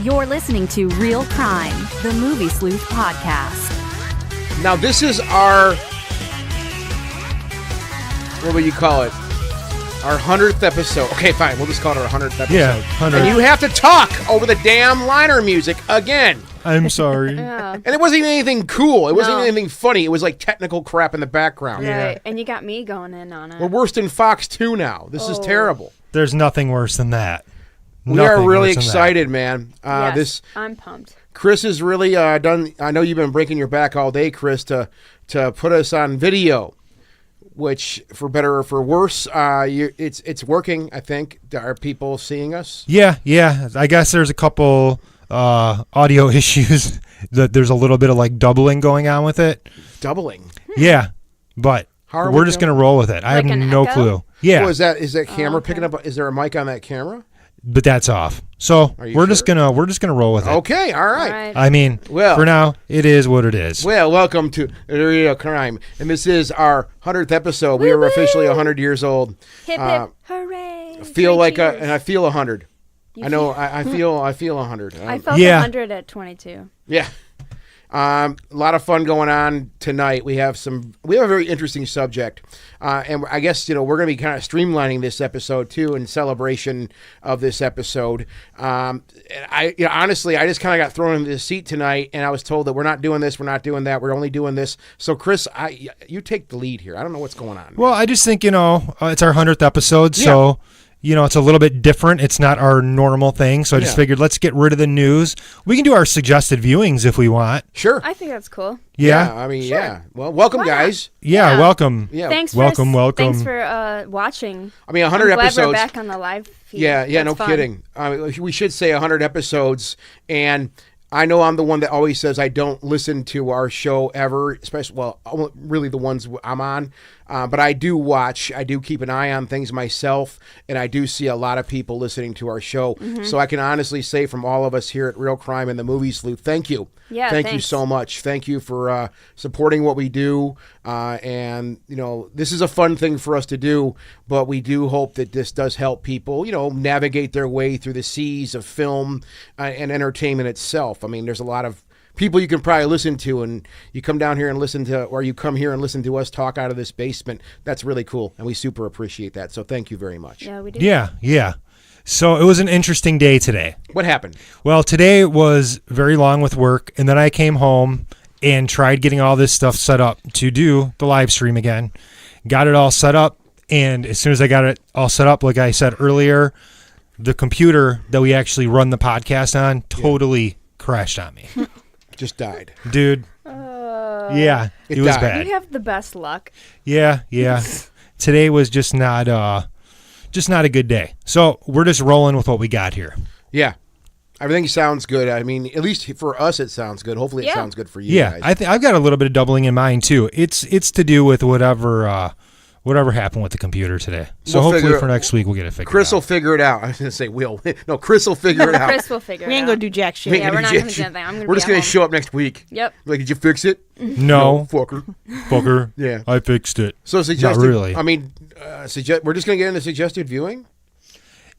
You're listening to Real Crime, the Movie Sleuth podcast. Now, this is our, what would you call it? Our 100th episode. Okay, fine. We'll just call it our 100th episode. Yeah, 100. And you have to talk over the damn liner music again. I'm sorry. Yeah. And it wasn't even anything cool. It wasn't No. even anything funny. It was like technical crap in the background. Right. And you got me going in on it. We're worse than Fox 2 now. This is terrible. There's nothing worse than that. We are Nothing really worse than that. excited, man. Yes, I'm pumped. Chris has really done. I know you've been breaking your back all day, Chris, to put us on video, which, for better or for worse, it's working. I think. Are people seeing us? Yeah. I guess there's a couple audio issues. That there's a little bit of like doubling going on with it. Doubling. Yeah, but we're just gonna roll with it. I have no clue. Yeah. Oh, is that camera picking up? Is there a mic on that camera? But that's off. So we're just gonna roll with it. Okay, all right. I mean, for now, it is what it is. Well, welcome to Real Crime, and this is our 100th episode. We are officially 100 years old. Hip hip, hooray! I feel Cheers. and I feel 100. I know. I feel 100. I felt 100 at 22. Yeah. A lot of fun going on tonight. We have a very interesting subject, and I guess we're going to be kind of streamlining this episode too in celebration of this episode. Honestly, I just kind of got thrown into the seat tonight, and I was told that we're not doing this, we're not doing that, we're only doing this. So, Chris, you take the lead here. I don't know what's going on. Well, I just think it's our 100th episode, so. It's a little bit different. It's not our normal thing. So I just figured let's get rid of the news. We can do our suggested viewings if we want. Sure. I think that's cool. Yeah. I mean, sure. yeah. Well, welcome, guys. Yeah, welcome. Yeah. Thanks welcome. Thanks for watching. I mean, 100 I'm glad episodes. We're back on the live feed. Yeah, That's no fun. kidding. We should say 100 episodes, and I know I'm the one that always says I don't listen to our show ever, especially, really the ones I'm on. But I do watch. I do keep an eye on things myself, and I do see a lot of people listening to our show. Mm-hmm. So I can honestly say from all of us here at Real Crime and the Movie Sleuth, thank you. Yeah, thank you thanks. so much. Thank you for supporting what we do. And, this is a fun thing for us to do, but we do hope that this does help people, navigate their way through the seas of film and entertainment itself. I mean, there's a lot of people you can probably listen to, and you come down here and listen to, or you come here and listen to us talk out of this basement. That's really cool, and we super appreciate that. So thank you very much. Yeah, we do. Yeah. So it was an interesting day today. What happened? Well, today was very long with work, and then I came home and tried getting all this stuff set up to do the live stream again. Got it all set up, and as soon as I got it all set up, like I said earlier, the computer that we actually run the podcast on totally crashed on me. Just died. Dude. Yeah, it was died. bad. You have the best luck. Yeah. Today was just not a good day. So we're just rolling with what we got here. Yeah. Everything sounds good. I mean, at least for us, it sounds good. Hopefully it sounds good for you guys. I've got a little bit of doubling in mind too. It's to do with whatever happened with the computer today. So hopefully for next week we'll get it figured out. Chris will figure it out. I was going to say will. No, Chris will figure it out. Chris will figure it out. We ain't gonna do jack shit. Yeah, we're not going to do anything. We're just going to show up next week. Yep. Like, did you fix it? No, fucker. Yeah. I fixed it. So suggested. Not really. I mean, we're just going to get into suggested viewing?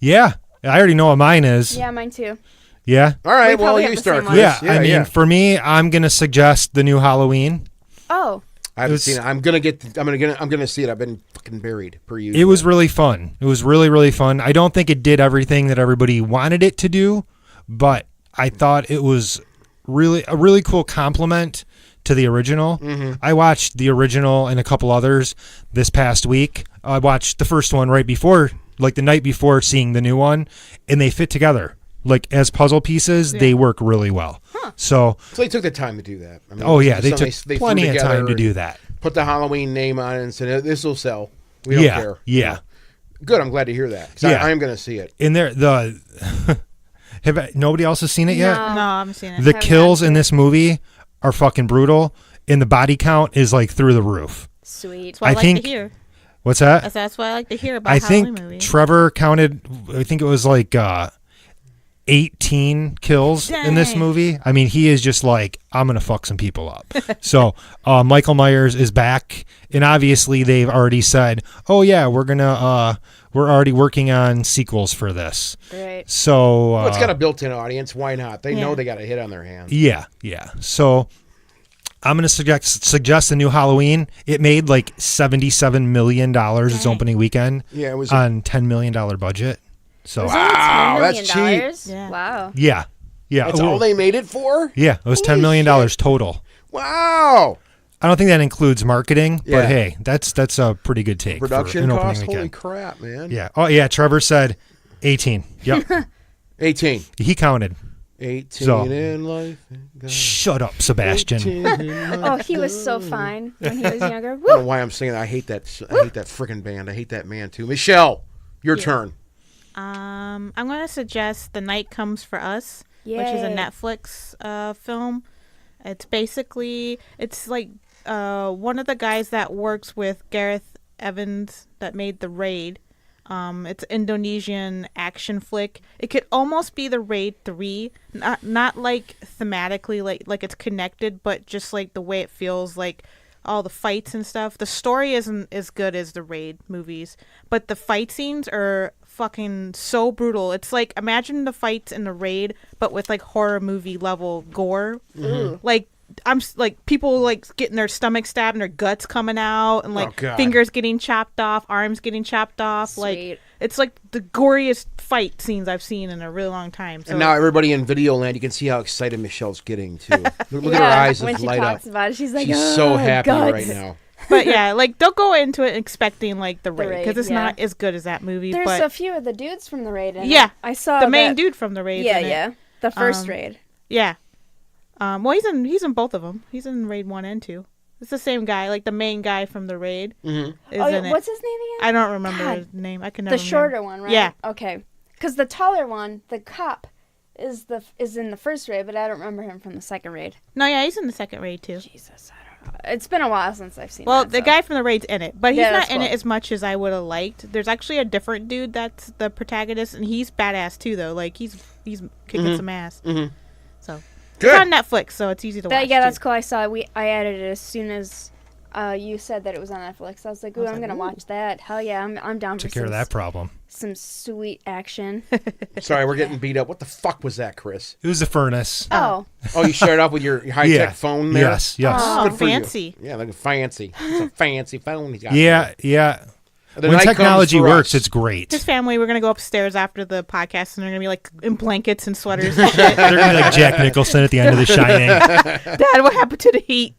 Yeah. I already know what mine is. Yeah, mine too. Yeah. All right. We Well, probably you have the start, same Chris. one. Yeah. For me, I'm going to suggest the new Halloween. Oh. I haven't seen it. I'm gonna see it. I've been fucking buried per usual. It was really fun. It was really, really fun. I don't think it did everything that everybody wanted it to do, but I thought it was really a really cool compliment to the original. Mm-hmm. I watched the original and a couple others this past week. I watched the first one right before, like the night before seeing the new one, and they fit together. Like as puzzle pieces, they work really well. Huh. So they took the time to do that. I mean, they took plenty of time to do that. Put the Halloween name on it and said, "This will sell. We don't care." Yeah. Good. I'm glad to hear that. I am going to see it. In there, nobody else has seen it yet? No, I haven't seen it. The kills in this movie are fucking brutal, and the body count is like through the roof. Sweet. That's what I like to hear. What's that? That's what I like to hear about Halloween movies. I think Trevor counted. I think it was like 18 kills in this movie. I mean, he is just like, I'm going to fuck some people up. So Michael Myers is back, and obviously they've already said, oh yeah, we're going to we're already working on sequels for this. Right. So Well, it's got a built-in audience. Why not? They know Yeah. they got a hit on their hands. yeah. So I'm going to suggest a new Halloween. It made like $77 million its opening weekend Yeah, it was. on $10 million budget. So Was it Wow, $10 that's million? cheap. Yeah. Wow. yeah. That's all they made it for? Yeah, it was $10 Holy million shit. total. Wow. I don't think that includes marketing, Yeah. but hey, that's a pretty good take Production for an cost? opening Holy weekend. crap, man. Yeah. Oh yeah, Trevor said 18. Yep. 18. He counted. 18 So- in life. Shut up, Sebastian. 18 in life. Oh, he was so fine when he was younger. I don't know Woo! why I'm singing that. I hate that freaking band. I hate that man, too. Michelle, your turn. I'm going to suggest The Night Comes for Us, which is a Yay. Netflix film. It's like one of the guys that works with Gareth Evans that made The Raid. It's an Indonesian action flick. It could almost be The Raid 3, not like thematically like it's connected, but just like the way it feels, like all the fights and stuff. The story isn't as good as the Raid movies, but the fight scenes are fucking so brutal. It's like, imagine the fights in the Raid, but with like horror movie level gore. Like like people like getting their stomach stabbed and their guts coming out, and Oh, like God. fingers getting chopped off, arms getting chopped off. Sweet. Like it's like the goriest fight scenes I've seen in a really long time. So And now everybody in video land, you can see how excited Michelle's getting, too. Look at her eyes when just she light talks up. about it, she's like, She's oh, so happy guts. right now. but yeah, like don't go into it expecting like the Raid, Raid, because it's yeah. not as good as that movie. There's but a few of the dudes from the Raid in it. yeah, I saw the main that- dude from the Raid. Yeah. The first Um, Raid. Yeah. Well, he's in both of them. He's in Raid 1 and 2. It's the same guy, like the main guy from the Raid. Mm-hmm. Is Oh, in it. what's his name again? I don't remember God. his name. I can never The shorter remember. one, right? Yeah. Okay. Because the taller one, the cop, is in the first Raid, but I don't remember him from the second Raid. No, yeah, he's in the second Raid too. Jesus, I don't know. It's been a while since I've seen. Well, that, the so. guy from the Raid's in it, but he's Yeah, not that's in it cool. as much as I would have liked. There's actually a different dude that's the protagonist, and he's badass too, though. Like he's kicking some ass. Mhm. So Good. it's on Netflix, so it's easy to watch. Yeah, that's too. cool. I saw it. I added it as soon as you said that it was on Netflix. I was like, ooh, I'm gonna watch that. Hell yeah, I'm down Took for care of that problem. some sweet action. Sorry, we're getting beat up. What the fuck was that, Chris? It was a furnace. Oh, Oh, you started off with your high-tech phone there? Yes. Oh, Good for you. fancy. Yeah, like a fancy. It's a fancy phone he's got. Yeah. The When night technology comes for works, us. it's great. His family, we're gonna go upstairs after the podcast, and they're gonna be like in blankets and sweaters and shit. They're gonna be like Jack Nicholson at the end of The Shining. Dad, what happened to the heat?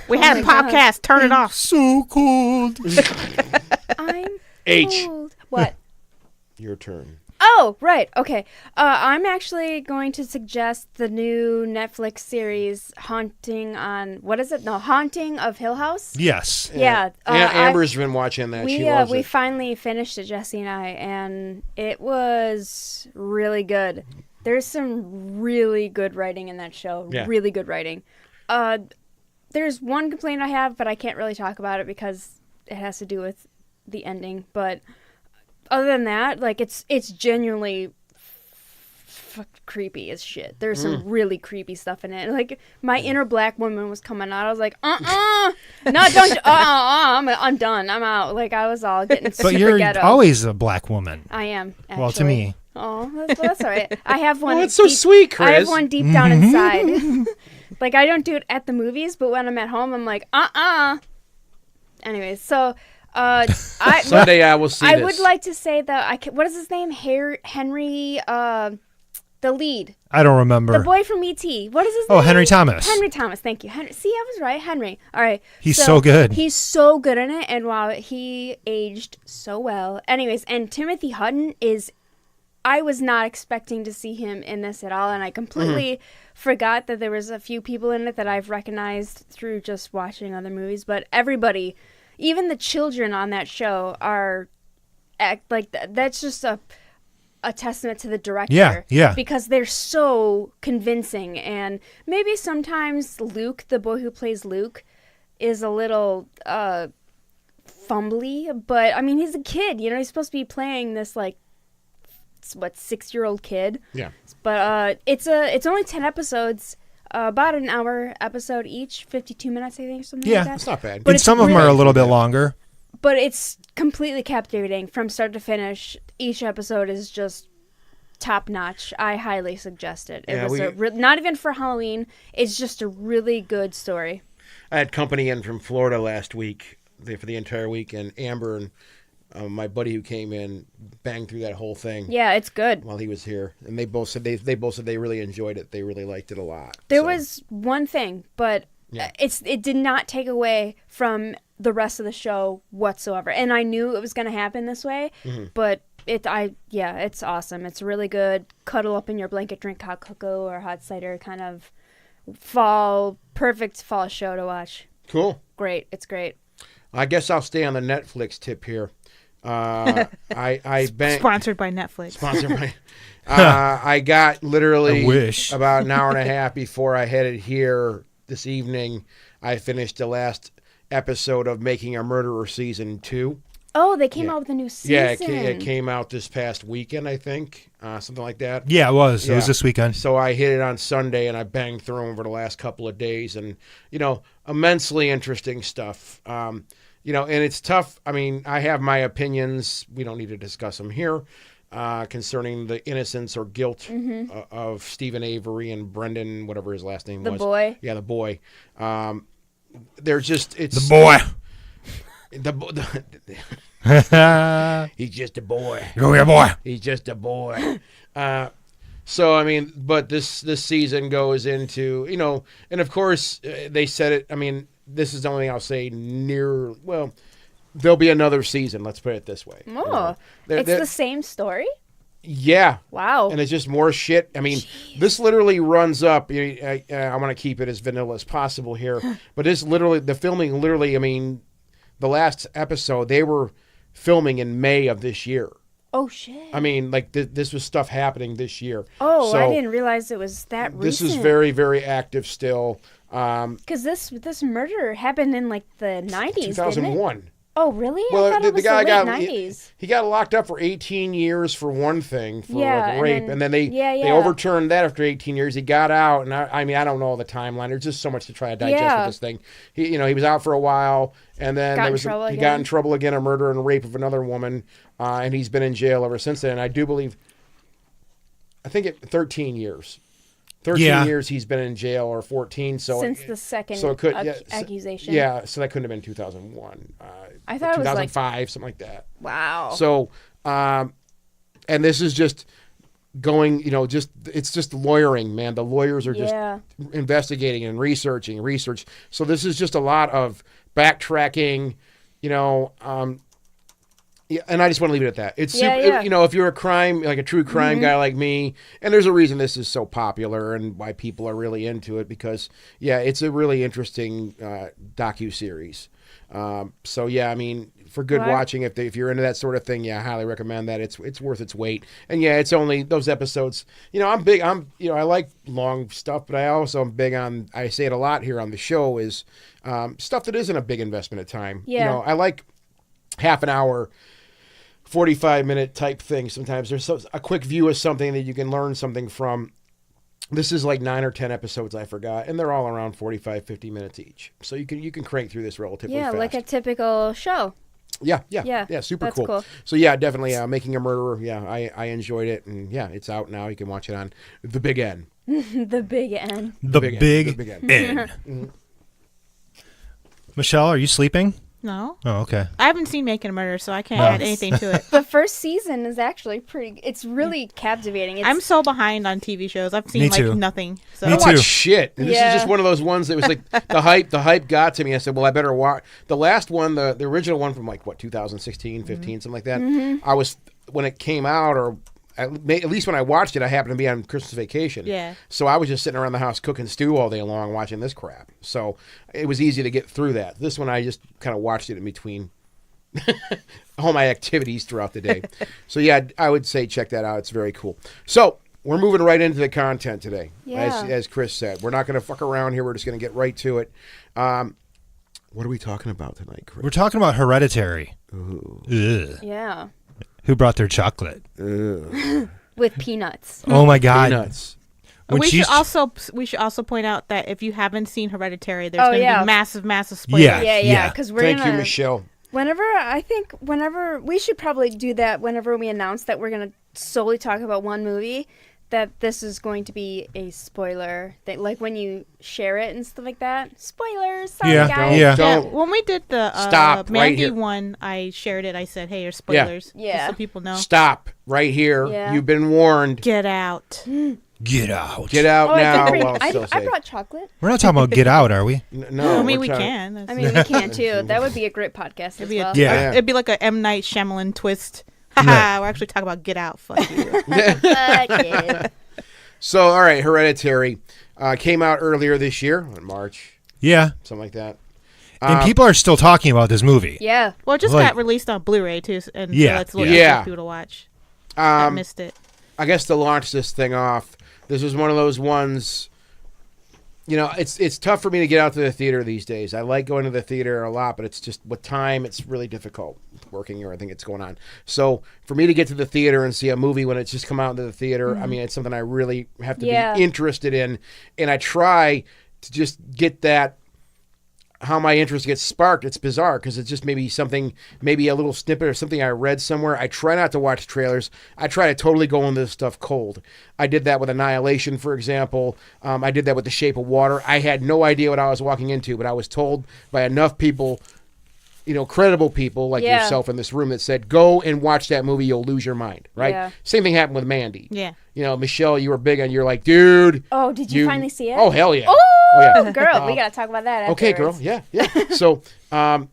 We had a podcast. Turn it off. So cold. I'm H. cold. What? Your turn. Oh, right. Okay. I'm actually going to suggest the new Netflix series, Haunting of Hill House. Yes. Yeah. Amber's been watching that. She loves we it. finally finished it, Jesse and I, and it was really good. There's some really good writing in that show. Yeah. Really good writing. There's one complaint I have, but I can't really talk about it because it has to do with the ending. But other than that, like it's genuinely creepy as shit. There's some really creepy stuff in it. Like my inner black woman was coming out. I was like, no, don't, I'm done. I'm out. Like I was all getting super But you're ghetto. always a black woman. I am. Actually. Well, to me. Oh, that's all right. I have one. Oh, that's so sweet, Chris. I have one deep down inside. Like I don't do it at the movies, but when I'm at home, I'm like, Anyways, so Someday I will see I this. would like to say that what is his name? Henry, the lead, I don't remember. the boy from E.T. What is his name? Oh, Henry Thomas. Henry Thomas. Thank you. See, I was right. Henry. All right. He's so good. He's so good in it, and wow, he aged so well. Anyways, and Timothy Hutton I was not expecting to see him in this at all, and I completely forgot that there was a few people in it that I've recognized through just watching other movies. But everybody, even the children on that show, that's just a testament to the director. Yeah. Because they're so convincing, and maybe sometimes Luke, the boy who plays Luke, is a little fumbly, but I mean he's a kid, he's supposed to be playing this 6-year-old kid. Yeah. But it's only 10 episodes, about an hour episode each, 52 minutes I think, something Yeah. like that. That's not bad. But And it's some of them really are a little bit longer. But it's completely captivating from start to finish. Each episode is just top notch. I highly suggest it. It was not even for Halloween. It's just a really good story. I had company in from Florida last week for the entire week, and Amber and my buddy who came in banged through that whole thing. Yeah, it's good. While he was here, and they both said they really enjoyed it. They really liked it a lot. There was one thing, but it did not take away from the rest of the show whatsoever. And I knew it was going to happen this way, but it's awesome. It's really good. Cuddle up in your blanket, drink hot cocoa or hot cider, kind of perfect fall show to watch. Cool. Great. It's great. I guess I'll stay on the Netflix tip here. Sponsored by Netflix. Sponsored by. I got literally about an hour and a half before I headed here this evening. I finished the last episode of Making a Murderer season 2. Oh, they came out with a new season. Yeah, it came out this past weekend, I think, something like that. Yeah, it was. Yeah. It was this weekend. So I hit it on Sunday, and I banged through them over the last couple of days, and immensely interesting stuff. And it's tough. I mean, I have my opinions. We don't need to discuss them here concerning the innocence or guilt of Stephen Avery and Brendan, whatever his last name was. The boy. Yeah, the boy. They're just the boy. He's just a boy. Go here, boy. He's just a boy. So I mean, but this season goes into and of course they said it. I mean, this is the only thing I'll say. There'll be another season. Let's put it this way. Oh, it's the same story. Yeah. Wow. And it's just more shit. I mean, this literally runs up. I want to keep it as vanilla as possible here, but the filming literally. I mean, the last episode they were filming in May of this year. Oh shit! I mean, like this was stuff happening this year. Oh, so I didn't realize it was that recent. This is very, very active still. Because this murder happened in like the 90s, 2001. Didn't it? Oh, really? Well, I thought it was the late 90s. He got locked up for 18 years for one thing, for rape, and then they overturned that after 18 years. He got out, and I mean, I don't know the timeline. There's just so much to try to digest with this thing. He was out for a while, and then he got in trouble again, a murder and rape of another woman, and he's been in jail ever since then. And I do believe, 13 years. 13 years he's been in jail, or 14. So since the second accusation. Yeah, so that couldn't have been 2001. I thought it was 2005, something like that. Wow. So, and this is just going, it's just lawyering, man. The lawyers are just investigating and researching. So this is just a lot of backtracking, and I just want to leave it at that. It's if you're a true crime guy like me, and there's a reason this is so popular and why people are really into it, because it's a really interesting docu-series. So I mean, for good watching, if you're into that sort of thing, I highly recommend that. It's worth its weight. And it's only those episodes. I like long stuff, but I also am big on, I say it a lot here on the show, is stuff that isn't a big investment of time. Yeah. I like half an hour, 45-minute type thing. Sometimes there's a quick view of something that you can learn something from. This is like 9 or 10 episodes, I forgot, and they're all around 45, 50 minutes each. So you can crank through this relatively fast. Yeah, like a typical show. Yeah, super cool. So definitely Making a Murderer. I enjoyed it, and it's out now. You can watch it on the Big N. The Big N. The Big N. Michelle, are you sleeping? No. Oh, okay. I haven't seen Making a Murderer, so I can't add anything to it. The first season is actually it's really captivating. I'm so behind on TV shows. I've seen nothing. So. I watch shit. And this is just one of those ones that was like the hype got to me. I said, well, I better watch. The last one, the original one from 2016, 15, something like that. I was, when it came out, or at least when I watched it, I happened to be on Christmas vacation. Yeah. So I was just sitting around the house cooking stew all day long watching this crap. So it was easy to get through that. This one, I just kind of watched it in between all my activities throughout the day. So I would say check that out. It's very cool. So we're moving right into the content today. Yeah. As Chris said, we're not going to fuck around here. We're just going to get right to it. What are we talking about tonight, Chris? We're talking about Hereditary. Ooh. Ugh. Yeah. Who brought their chocolate? With peanuts. Oh my God. Peanuts. We should also point out that if you haven't seen Hereditary, there's going to be massive spoilers. Yeah. Because Thank you, Michelle. Whenever we should probably do that whenever we announce that we're going to solely talk about one movie, that this is going to be a spoiler thing. Like when you share it and stuff like that. Spoilers, sorry guys. Don't. When we did the Stop Mandy right one, I shared it. I said, hey, there's spoilers. Yeah. Just so people know. Stop right here. Yeah. You've been warned. Get out. Get out. Get out now. I brought chocolate. We're not talking about Get Out, are we? No, I mean, we're we trying- can. I mean, we can too. That would be a great podcast as well. Yeah. It'd be like a M. Night Shyamalan twist. Haha, we're actually talking about Get Out. Fuck you. Fuck it. So, all right, Hereditary came out earlier this year in March, Yeah. something like that. And people are still talking about this movie. Yeah. Well, it just Like- got released on Blu-ray too, and Yeah. so that's a little Yeah. easier for people to watch. I missed it. I guess to launch this thing off, this was one of those ones. You know, it's tough for me to get out to the theater these days. I like going to the theater a lot, but it's just with time, it's really difficult working or I think it's going on. So for me to get to the theater and see a movie when it's just come out into the theater, I mean, it's something I really have to be interested in, and I try to just get that. How my interest gets sparked, it's bizarre because it's just maybe something, maybe a little snippet or something I read somewhere. I try not to watch trailers. I try to totally go into this stuff cold. I did that with Annihilation, for example. I did that with The Shape of Water. I had no idea what I was walking into, but I was told by enough people, you know, credible people like yourself in this room that said, go and watch that movie, you'll lose your mind, right? Yeah. Same thing happened with Mandy. Yeah. You know, Michelle, you were big on, you're like, dude. Oh, did you finally see it? Oh, hell yeah. Oh, yeah. girl, we gotta talk about that. Okay, girl. afterwards. Yeah. So, oh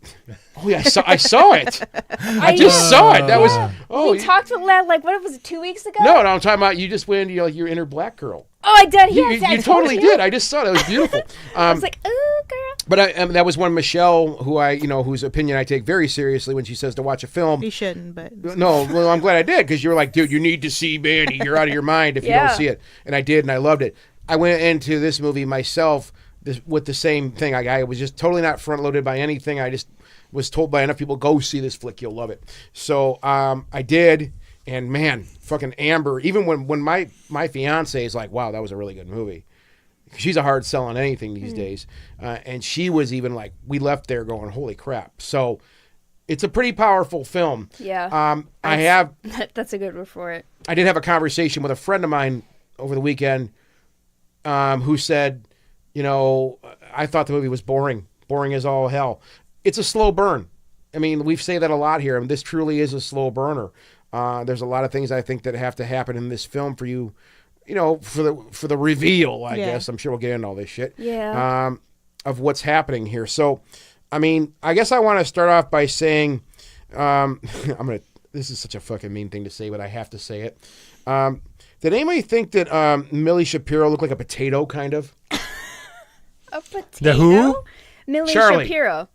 yeah, I saw it. I just saw it. That was. Oh, we talked about like what was it 2 weeks ago? no, I'm talking about you just went into like your inner black girl. Oh, I did. You, Yes, I you told totally did. I just saw it. It was beautiful. I was like, oh, girl. But that was one Michelle, whose opinion I take very seriously when she says to watch a film. You shouldn't, but No, well, I'm glad I did because you were like, dude, you need to see Mandy. You're out of your mind if you don't see it. And I did, and I loved it. I went into this movie myself with the same thing. I was just totally not front loaded by anything. I just was told by enough people, go see this flick, you'll love it. So I did, and man, fucking Amber. Even when my fiance is like, wow, that was a really good movie. She's a hard sell on anything these days, and she was even like, we left there going, holy crap. So it's a pretty powerful film. Yeah. That's a good word for it. I did have a conversation with a friend of mine over the weekend who said, you know, I thought the movie was boring as all hell. It's a slow burn. I mean, we say that a lot here, and this truly is a slow burner. There's a lot of things I think that have to happen in this film for you, you know, for the reveal, I guess. I'm sure we'll get into all this shit. Yeah. Of what's happening here. So, I mean, I guess I want to start off by saying, this is such a fucking mean thing to say, but I have to say it. Did anybody think that Millie Shapiro looked like a potato, kind of? A potato? The who? Millie Charlie. Shapiro.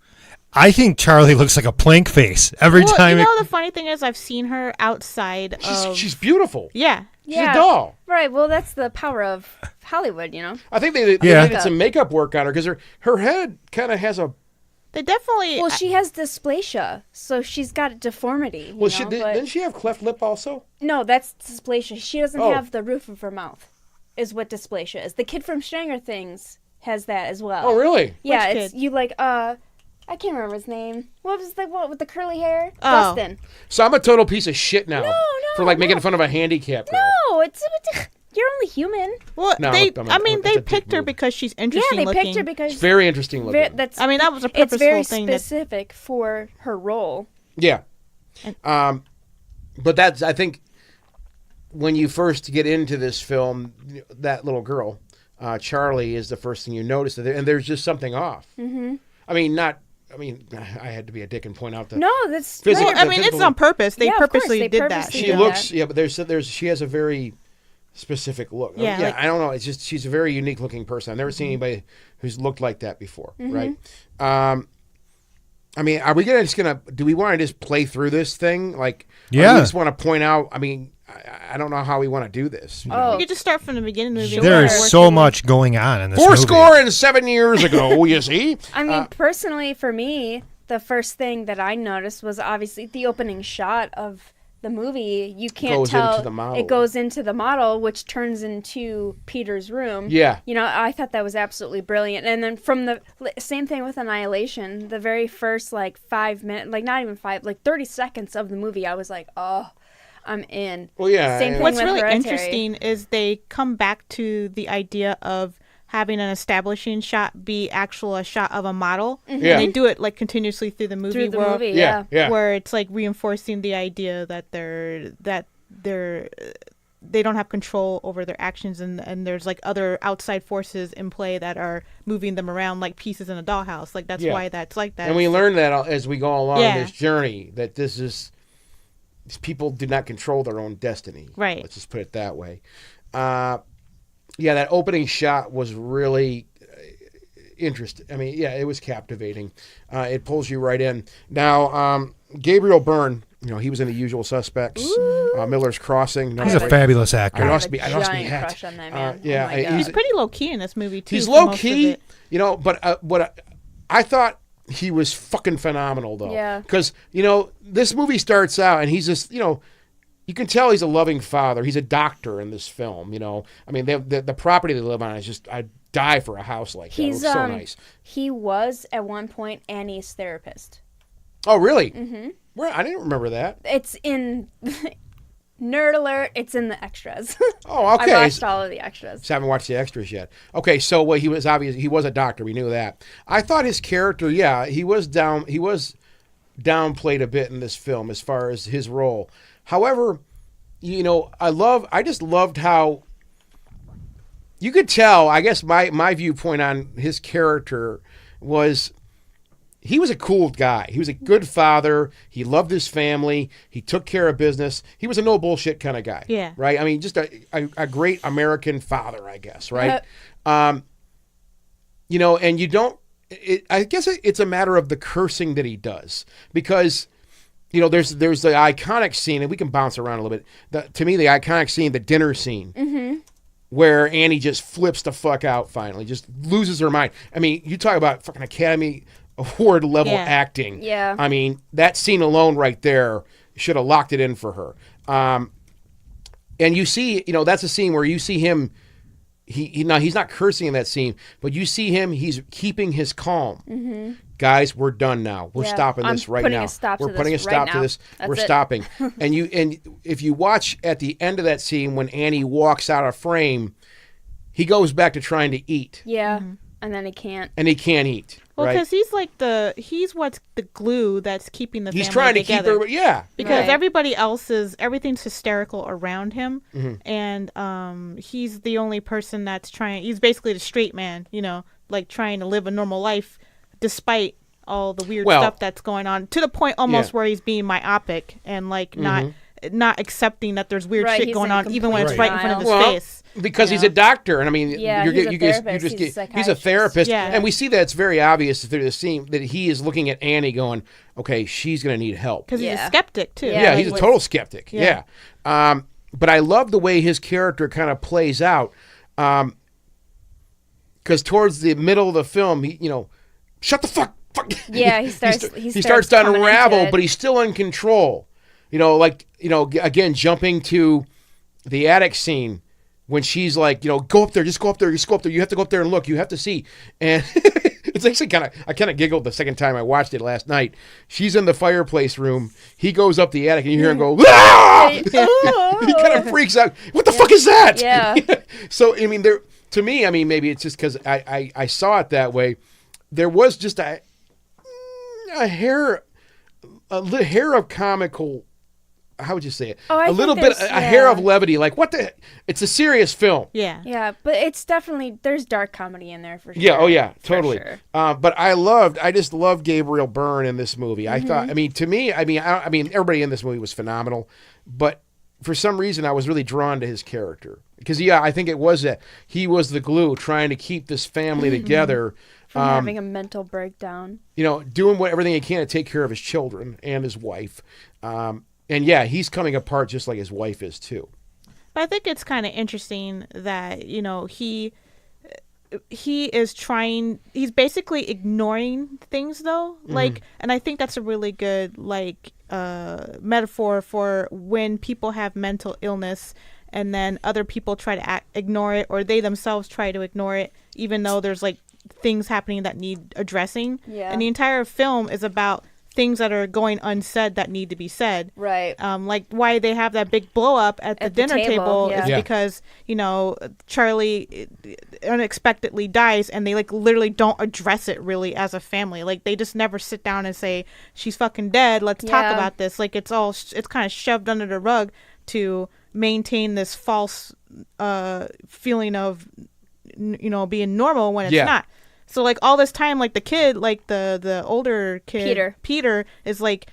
I think Charlie looks like a plank face every time. You know, the funny thing is, I've seen her outside of. She's beautiful. Yeah. She's a doll. Right. Well, that's the power of Hollywood, you know. I think they did some makeup work on her because her head kind of has a. They definitely. Well, she has dysplasia, so she's got a deformity. Well, didn't she have cleft lip also? No, that's dysplasia. She doesn't Oh. have the roof of her mouth, is what dysplasia is. The kid from Stranger Things has that as well. Oh, really? Yeah, Which it's kid? you like I can't remember his name. What was the what with the curly hair? Oh. Dustin. So I'm a total piece of shit now for like making no. fun of a handicap girl. No, it's you're only human. Well, No, they that's a they dick picked her move. because she's Yeah, interesting they looking. picked her because Very interesting looking. that's. I mean, that was a it's purposeful very thing. specific for her role. Yeah. But that's, I think, when you first get into this film, that little girl, Charlie, is the first thing you notice. And there's just something off. Mm-hmm. I had to be a dick and point out that. No, that's Physical- Well, I mean, it's on purpose. They Yeah, of course, purposely they did that. purposely She did looks, that. yeah, but she has a very specific look. Yeah, like- I don't know. It's just, she's a very unique looking person. I've never seen anybody who's looked like that before, right? I mean, are we do we want to just play through this thing? Like, or do Yeah. we just want to point out, I mean, I don't know how we want to do this. You know? You could just start from the beginning of the movie. There is Work so your way- much going on in this movie. 407 years ago, you see? I mean, personally, for me, the first thing that I noticed was obviously the opening shot of the movie, you can't Goes tell. into the model. It goes into the model, which turns into Peter's room. Yeah. You know, I thought that was absolutely brilliant. And then from the same thing with Annihilation, the very first 5 minutes, not even 5, 30 seconds of the movie, I was like, oh, I'm in. Well, yeah. Same thing What's with really Hereditary. interesting is they come back to the idea of having an establishing shot be a shot of a model. Yeah. And they do it continuously through the movie. Through the movie, yeah. Where it's reinforcing the idea that they don't have control over their actions, and there's other outside forces in play that are moving them around like pieces in a dollhouse. That's why that's like that. And we learn that as we go along Yeah. this journey, that these people do not control their own destiny. Right. Let's just put it that way. That opening shot was really interesting. I mean, it was captivating. It pulls you right in. Now, Gabriel Byrne, he was in The Usual Suspects, Miller's Crossing. He's a fabulous actor. I I lost have me a hat. giant crush on that man. Yeah, Oh my God. He's pretty low key in this movie too. He's for low most of key, it. but what I thought he was fucking phenomenal though. Yeah. Because this movie starts out and he's just you can tell he's a loving father. He's a doctor in this film. I mean the property they live on is just I'd die for a house like that. It looks so nice. He was at one point Annie's therapist. Oh really? Mm-hmm. Where I didn't remember that. It's in nerd alert. It's in the extras. Oh okay. I watched all of the extras. Just haven't watched the extras yet. Okay, so he was a doctor. We knew that. I thought his character, he was downplayed a bit in this film as far as his role. However, I just loved how you could tell. I guess my viewpoint on his character was he was a cool guy. He was a good father. He loved his family. He took care of business. He was a no bullshit kind of guy. Yeah. Right. I mean, just a great American father, I guess. Right. And you don't. I guess it's a matter of the cursing that he does because. There's the iconic scene, and we can bounce around a little bit. To me, the iconic scene, the dinner scene, where Annie just flips the fuck out finally, just loses her mind. I mean, you talk about fucking Academy Award level acting. Yeah. I mean, that scene alone right there should have locked it in for her. And you see, that's a scene where you see him. He's not cursing in that scene, but you see him. He's keeping his calm. Mm-hmm. Guys, we're done now. We're stopping this right now. We're putting a stop to this. We're stopping. And if you watch at the end of that scene when Annie walks out of frame, he goes back to trying to eat. Yeah, and then he can't. And he can't eat. Well, right? because he's what's the glue that's keeping the family together. He's trying to keep her. Yeah. Because Right. everybody else everything's hysterical around him, and he's the only person that's trying. He's basically the straight man, trying to live a normal life despite all the weird stuff that's going on. To the point almost where he's being myopic and not accepting that there's weird shit He's going in on, even when it's complete right in front of his denial. face. Because he's a doctor, and I mean, Yeah, he's a therapist. He's a he's a therapist, Yeah. and we see that it's very obvious through the scene that he is looking at Annie, going, "Okay, she's going to need help." Because he's a Yeah. skeptic too. Yeah, he's a total skeptic. Yeah. Yeah. But I love the way his character kind of plays out. Because towards the middle of the film, he, shut the fuck. Yeah, he starts to coming unravel, into it. but he's still in control. Again, jumping to the attic scene when she's like, go up there, just go up there. You have to go up there and look. You have to see. And it's actually I kind of giggled the second time I watched it last night. She's in the fireplace room. He goes up the attic and you hear him go, "Ah!" He kind of freaks out. What the fuck is that? Yeah. So, I mean, to me, maybe it's just because I saw it that way. There was just a hair of comical. How would you say it? Oh, I a think little bit, there's- a hair of levity. Like, what the? It's a serious film. Yeah. Yeah, but it's definitely there's dark comedy in there for sure. Yeah. Oh, yeah. For Totally. sure. But I just loved Gabriel Byrne in this movie. I thought. To me, everybody in this movie was phenomenal. But for some reason, I was really drawn to his character because, I think it was that he was the glue trying to keep this family together. From having a mental breakdown. Doing everything he can to take care of his children and his wife. And he's coming apart just like his wife is too. But I think it's kind of interesting that, he is trying. He's basically ignoring things, though. Like, and I think that's a really good metaphor for when people have mental illness, and then other people try to ignore it, or they themselves try to ignore it, even though there's like things happening that need addressing. Yeah. And the entire film is about things that are going unsaid that need to be said. Right. Like why they have that big blow up at the dinner table is Yeah. because, Charlie unexpectedly dies, and they like literally don't address it really as a family. Like they just never sit down and say, she's fucking dead, let's talk about this. Like it's kind of shoved under the rug to maintain this false feeling of being normal when it's not. So like all this time, like the kid, like the older kid, Peter is like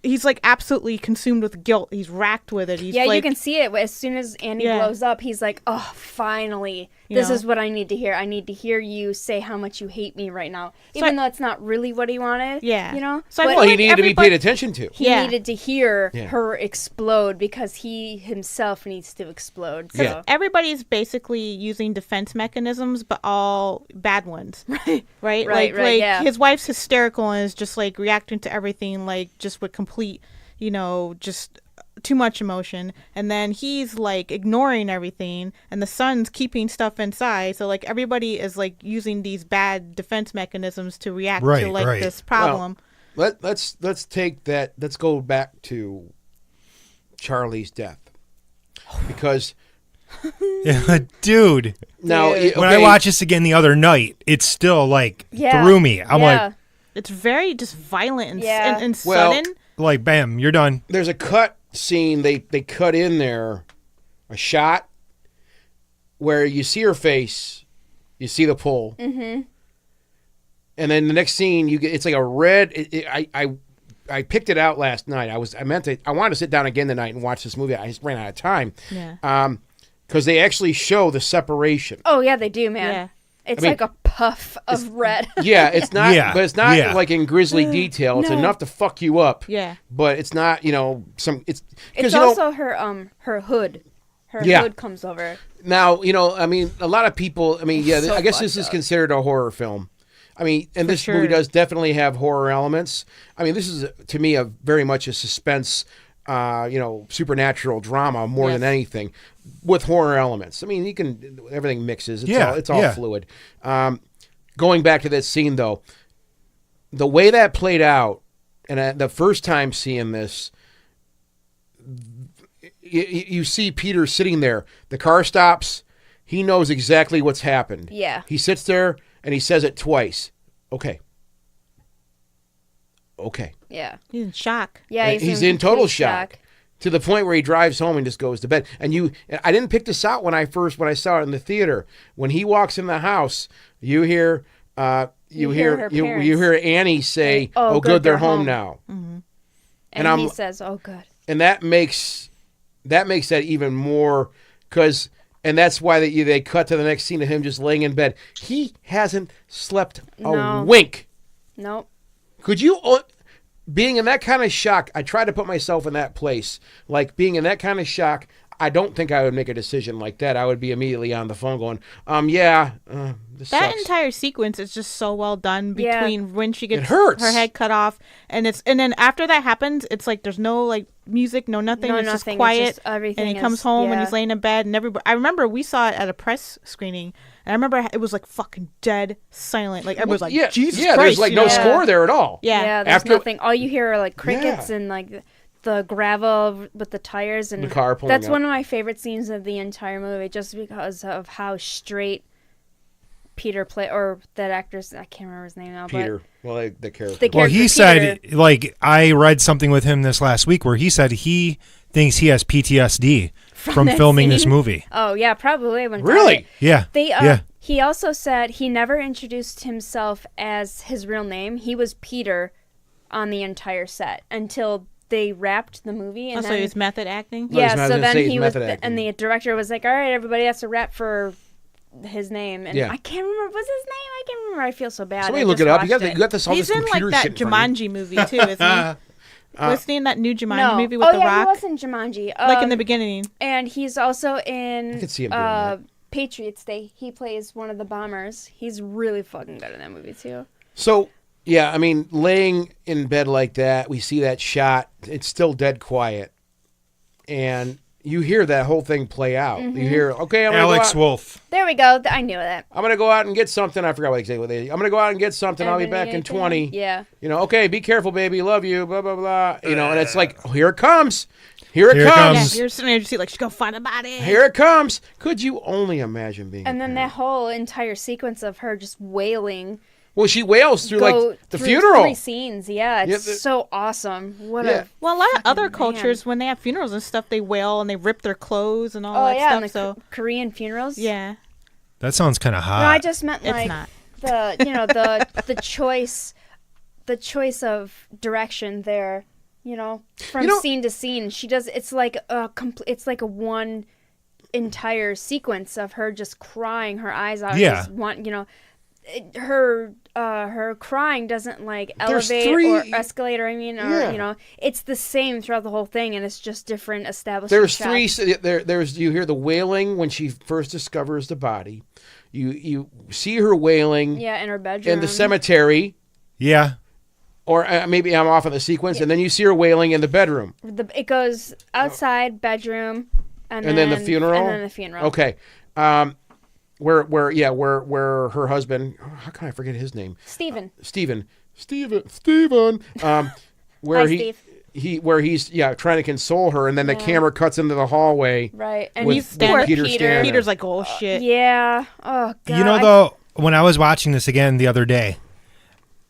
he's like absolutely consumed with guilt. He's racked with it. He's you like, can see it as soon as Andy blows up. He's like, oh, finally, this is what I need to hear. I need to hear you say how much you hate me right now, even though it's not really what he wanted. Yeah. So Well, he needed to be paid attention to. He needed to hear her explode because he himself needs to explode. So everybody's basically using defense mechanisms, but all bad ones. Right. Like his wife's hysterical and is just like reacting to everything, like just with complete, just too much emotion. And then he's like ignoring everything, and the son's keeping stuff inside. So like everybody is like using these bad defense mechanisms to react to like this problem. Well, let's take that. Let's go back to Charlie's death, because dude. Now when I watched this again the other night, it's still like threw me. I'm like, it's very just violent and, and well, sudden. Like, bam, you're done. There's a cut scene they cut in there, a shot where you see her face, you see the pole, and then the next scene it's like a red. I picked it out last night. I wanted to sit down again tonight and watch this movie. I just ran out of time. Yeah. Because they actually show the separation. Oh yeah, they do, man. Yeah. It's like a puff of red. Yeah, it's not, but it's not like in grisly detail. It's No. enough to fuck you up. Yeah. But it's not, It's also her hood. Her hood comes over. Now, I mean, a lot of people, So I guess this is fucked up. considered a horror film. I mean, and this movie does definitely have horror elements. I mean, this is, to me, very much a suspense, supernatural drama more than anything, with horror elements. I mean, everything mixes. It's all fluid. Going back to that scene, though, the way that played out, and the first time seeing this, you see Peter sitting there. The car stops. He knows exactly what's happened. Yeah. He sits there and he says it twice. Okay. Yeah. He's in shock. Yeah, he's in total shock. To the point where he drives home and just goes to bed. And I didn't pick this out when I saw it in the theater. When he walks in the house, you hear Annie say, "Oh, good, they're home now." Mm-hmm. And he says, "Oh, good." And that makes that even more, and that's why they cut to the next scene of him just laying in bed. He hasn't slept a wink. Nope. Could you? Being in that kind of shock, I try to put myself in that place. Like, being in that kind of shock, I don't think I would make a decision like that. I would be immediately on the phone going, this That sucks. entire sequence is just so well done between when she gets It hurts. her head cut off, and then after that happens, it's like there's no like music, no nothing. It's just quiet. It's just everything and he comes home and he's laying in bed, and everybody. I remember we saw it at a press screening, and I remember it was like fucking dead silent. Like everybody was like, Jesus Christ, there's like no score there at all. Yeah, there's nothing. All you hear are like crickets and like the gravel with the tires and the car pulling That's up. one of my favorite scenes of the entire movie, just because of how straight Peter or that actor's, I can't remember his name now. Peter. Well, the character. Well, he Peter. said, like, I read something with him this last week where he said he thinks he has PTSD from that filming this scene? movie. Oh yeah, probably. Really? Yeah. He also said he never introduced himself as his real name. He was Peter on the entire set until they wrapped the movie. And so then, he was method acting? Yeah, I was so gonna then say he's he was, method acting. and the director was like, all right, everybody has to rap for his name. And I can't remember, what's his name? I can't remember. I feel so bad. Somebody I look just it up. You watched got this all He's this in like computer that shit in front of you. Jumanji movie too, isn't he? Wasn't he in that new Jumanji movie with oh, The yeah, Rock? he was in Jumanji. Like in the beginning. And he's also in I could see him doing that. Patriots Day. He plays one of the bombers. He's really fucking good in that movie too. So, yeah, I mean, laying in bed like that, we see that shot. It's still dead quiet. And you hear that whole thing play out. You hear, okay, I'm going to go Alex out. Wolf. There we go. I knew that. I'm going to go out and get something. I forgot what exactly they. I'm going to go out and get something. I'll be back in 20. Yeah. You know, okay, be careful, baby. Love you. Blah, blah, blah. You know, and it's like, oh, here it comes. Here it Here it comes. comes. Yeah, you're sitting there, you see, like, she's gonna find a body. Here it comes. Could you only imagine being And a then parent? that whole entire sequence of her just wailing. Well, she wails through, like, the through funeral. 3 scenes. Yeah, it's so awesome. What Yeah. a Well, a lot of other fucking cultures, man. when they have funerals and stuff, they wail and they rip their clothes and all Oh that yeah, stuff. and the So Korean funerals. yeah, That sounds kind of hot. No, I just meant it's like not. the choice of direction there. From scene to scene, she does. It's like it's like a one entire sequence of her just crying her eyes out. Yeah. Her crying doesn't like There's elevate three- or escalate or Yeah. it's the same throughout the whole thing, and it's just different establishing There's shots. three. There's you hear the wailing when she first discovers the body. You see her wailing Yeah, in her bedroom. in the cemetery, Yeah. or maybe I'm off on the sequence, and then you see her wailing in the bedroom, It goes outside, bedroom, and then the funeral. And then the funeral. Okay, where her husband? How can I forget his name? Stephen. Stephen. Where Hi, he. Steve. Where he's trying to console her, and then the camera cuts into the hallway. Right. And with- he's with poor Peter Peter. standing there. Peter's like, oh shit. Yeah. Oh god. You know, though, when I was watching this again the other day,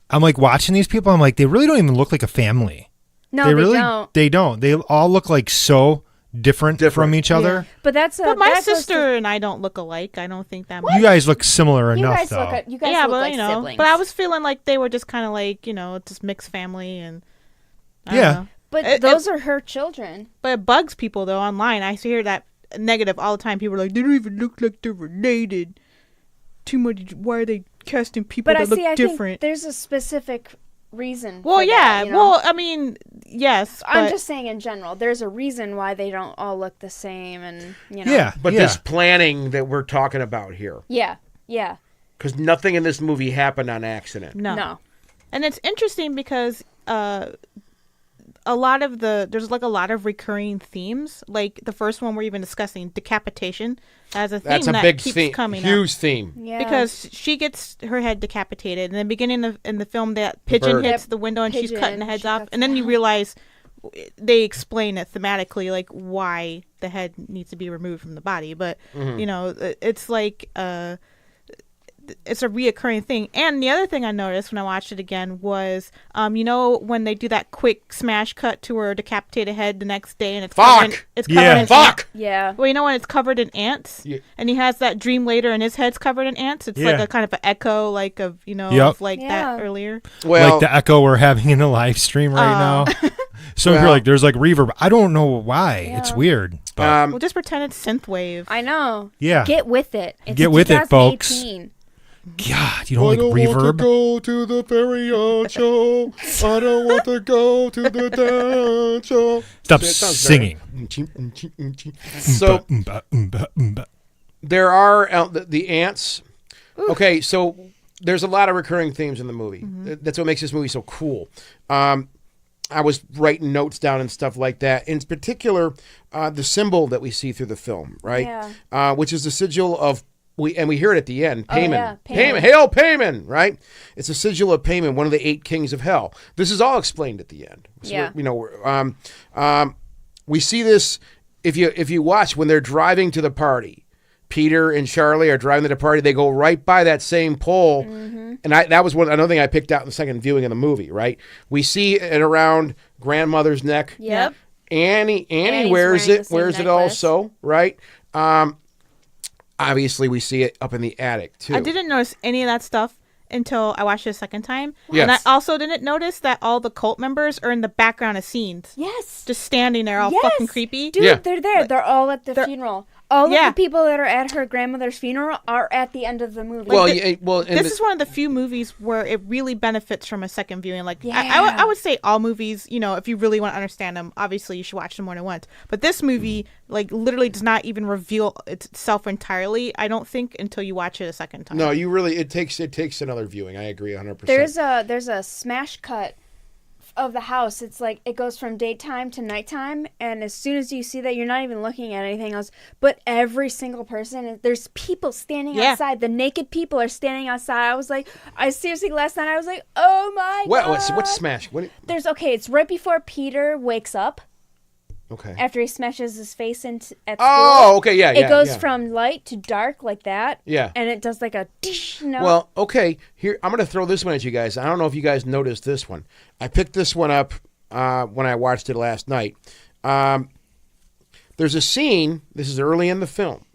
I'm like watching these people. I'm like, they really don't even look like a family. No, they they really don't. They don't. They all look like so different from each other. But that's But my that goes sister and I don't look alike. I don't think that much. You guys look similar You enough, guys though. look. You guys yeah, look but like you know, siblings. but I was feeling like they were just kind of like just mixed family and. I don't Yeah. know. But those are her children. But it bugs people though online. I hear that negative all the time. People are like, they don't even look like they're related. Too much. Why are they casting people But that look I different? think there's a specific reason. Well, for yeah. that, you know? Well, I mean, yes. I'm but- just saying in general. There's a reason why they don't all look the same, and Yeah. But yeah. this planning that we're talking about here, Yeah. Yeah. because nothing in this movie happened on accident. No. And it's interesting because there's like a lot of recurring themes. Like the first one we're even discussing, decapitation, as a theme That's a that big keeps theme, coming huge up. theme. Yeah. Because she gets her head decapitated. In the beginning in the film, that pigeon bird. hits the window and she's Pigeon, cutting the heads she off. cuts And then it you off. realize they explain it thematically, like why the head needs to be removed from the body. But, it's like... it's a reoccurring thing. And the other thing I noticed when I watched it again was, when they do that quick smash cut to her decapitated head the next day, and it's covered in Fuck! Yeah. Well, when it's covered in ants, Yeah. and he has that dream later, and his head's covered in ants. It's like Yeah. a kind of an echo, like of Yep. of like Yeah. that earlier. Well, like the echo we're having in the live stream right now. So if you're Well- like, there's like reverb. I don't know why. It's weird. But Well, just pretend it's synthwave. I know. yeah. Get with it. It's Get with it, folks. 2018. God, you don't like reverb? go to the Period show. I don't want to go to the dance show. Stop It sounds singing. So So there are the ants. Okay, so there's a lot of recurring themes in the movie. That's what makes this movie so cool. I was writing notes down and stuff like that. In particular, the symbol that we see through the film, right? Yeah. Which is the sigil of we hear it at the end. Payman. yeah, Payman. Payman. Hail Payman, right? It's a sigil of Payman, one of the 8 kings of hell. This is all explained at the end. So Yeah. we see this if you watch when they're driving to the party. Peter and Charlie are driving to the party. They go right by that same pole, and that was another thing I picked out in the second viewing of the movie. Right, we see it around grandmother's neck. Yep. Annie Annie's wears wearing the it. same Wears it necklace. also. Right. Obviously, we see it up in the attic too. I didn't notice any of that stuff until I watched it a second time. Yes. And I also didn't notice that all the cult members are in the background of scenes. Yes. Just standing there all Yes. fucking creepy. Dude, Yeah. they're there. They're all at the funeral. All of Yeah. the people that are at her grandmother's funeral are at the end of the movie. Well, and This is one of the few movies where it really benefits from a second viewing. Like, Yeah. I would say all movies, if you really want to understand them, obviously you should watch them more than once. But this movie, like, literally does not even reveal itself entirely, I don't think, until you watch it a second time. no, you really it takes another viewing. I agree 100%. There's a smash cut of the house. It's like it goes from daytime to nighttime, and as soon as you see that, you're not even looking at anything else. But every single person, there's people standing Yeah. outside. The naked people are standing outside. I was like, last night I was like, oh my god. What's Smash? It's right before Peter wakes up. Okay. After he smashes his face at school. Oh, okay, yeah. It goes yeah. from light to dark like that. Yeah. And it does like a Well, okay. Here, I'm going to throw this one at you guys. I don't know if you guys noticed this one. I picked this one up when I watched it last night. There's a scene, this is early in the film,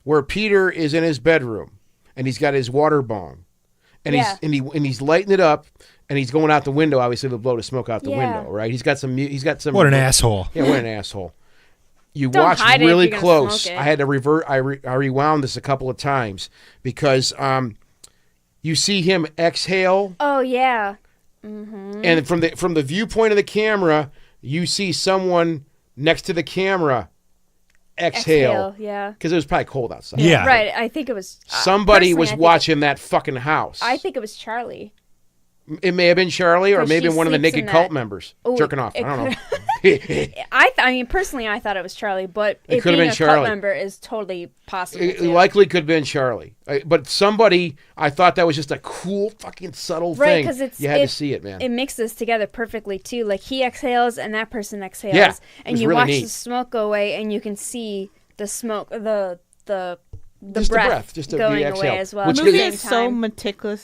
where Peter is in his bedroom and he's got his water bong. And he's lighting it up, and he's going out the window. Obviously, to blow the smoke out the window, right? He's got some. What an asshole! Yeah, what an asshole. You Don't watch hide it if really you're gonna close. smoke it. I had to revert. I rewound this a couple of times because you see him exhale, Oh yeah. and from the viewpoint of the camera, you see someone next to the camera exhale. Yeah. Because it was probably cold outside. Yeah. Right. I think it was Somebody personally, was I think watching that fucking house. I think it was Charlie. It may have been Charlie, or 'Cause maybe she one of the sleeps naked in cult that- members Ooh, jerking off. I it don't know. I mean, personally, I thought it was Charlie, but it could have being been a Charlie. cult member is totally possible. It too. likely could have been Charlie. But somebody, I thought that was just a cool, fucking subtle Right, thing. because You had to see it, man. It mixes together perfectly too. Like he exhales and that person exhales, Yeah, it and was you really watch neat. the smoke go away, and you can see the smoke, the Just the breath, just the going exhale. away as well. Which The at movie same is so time.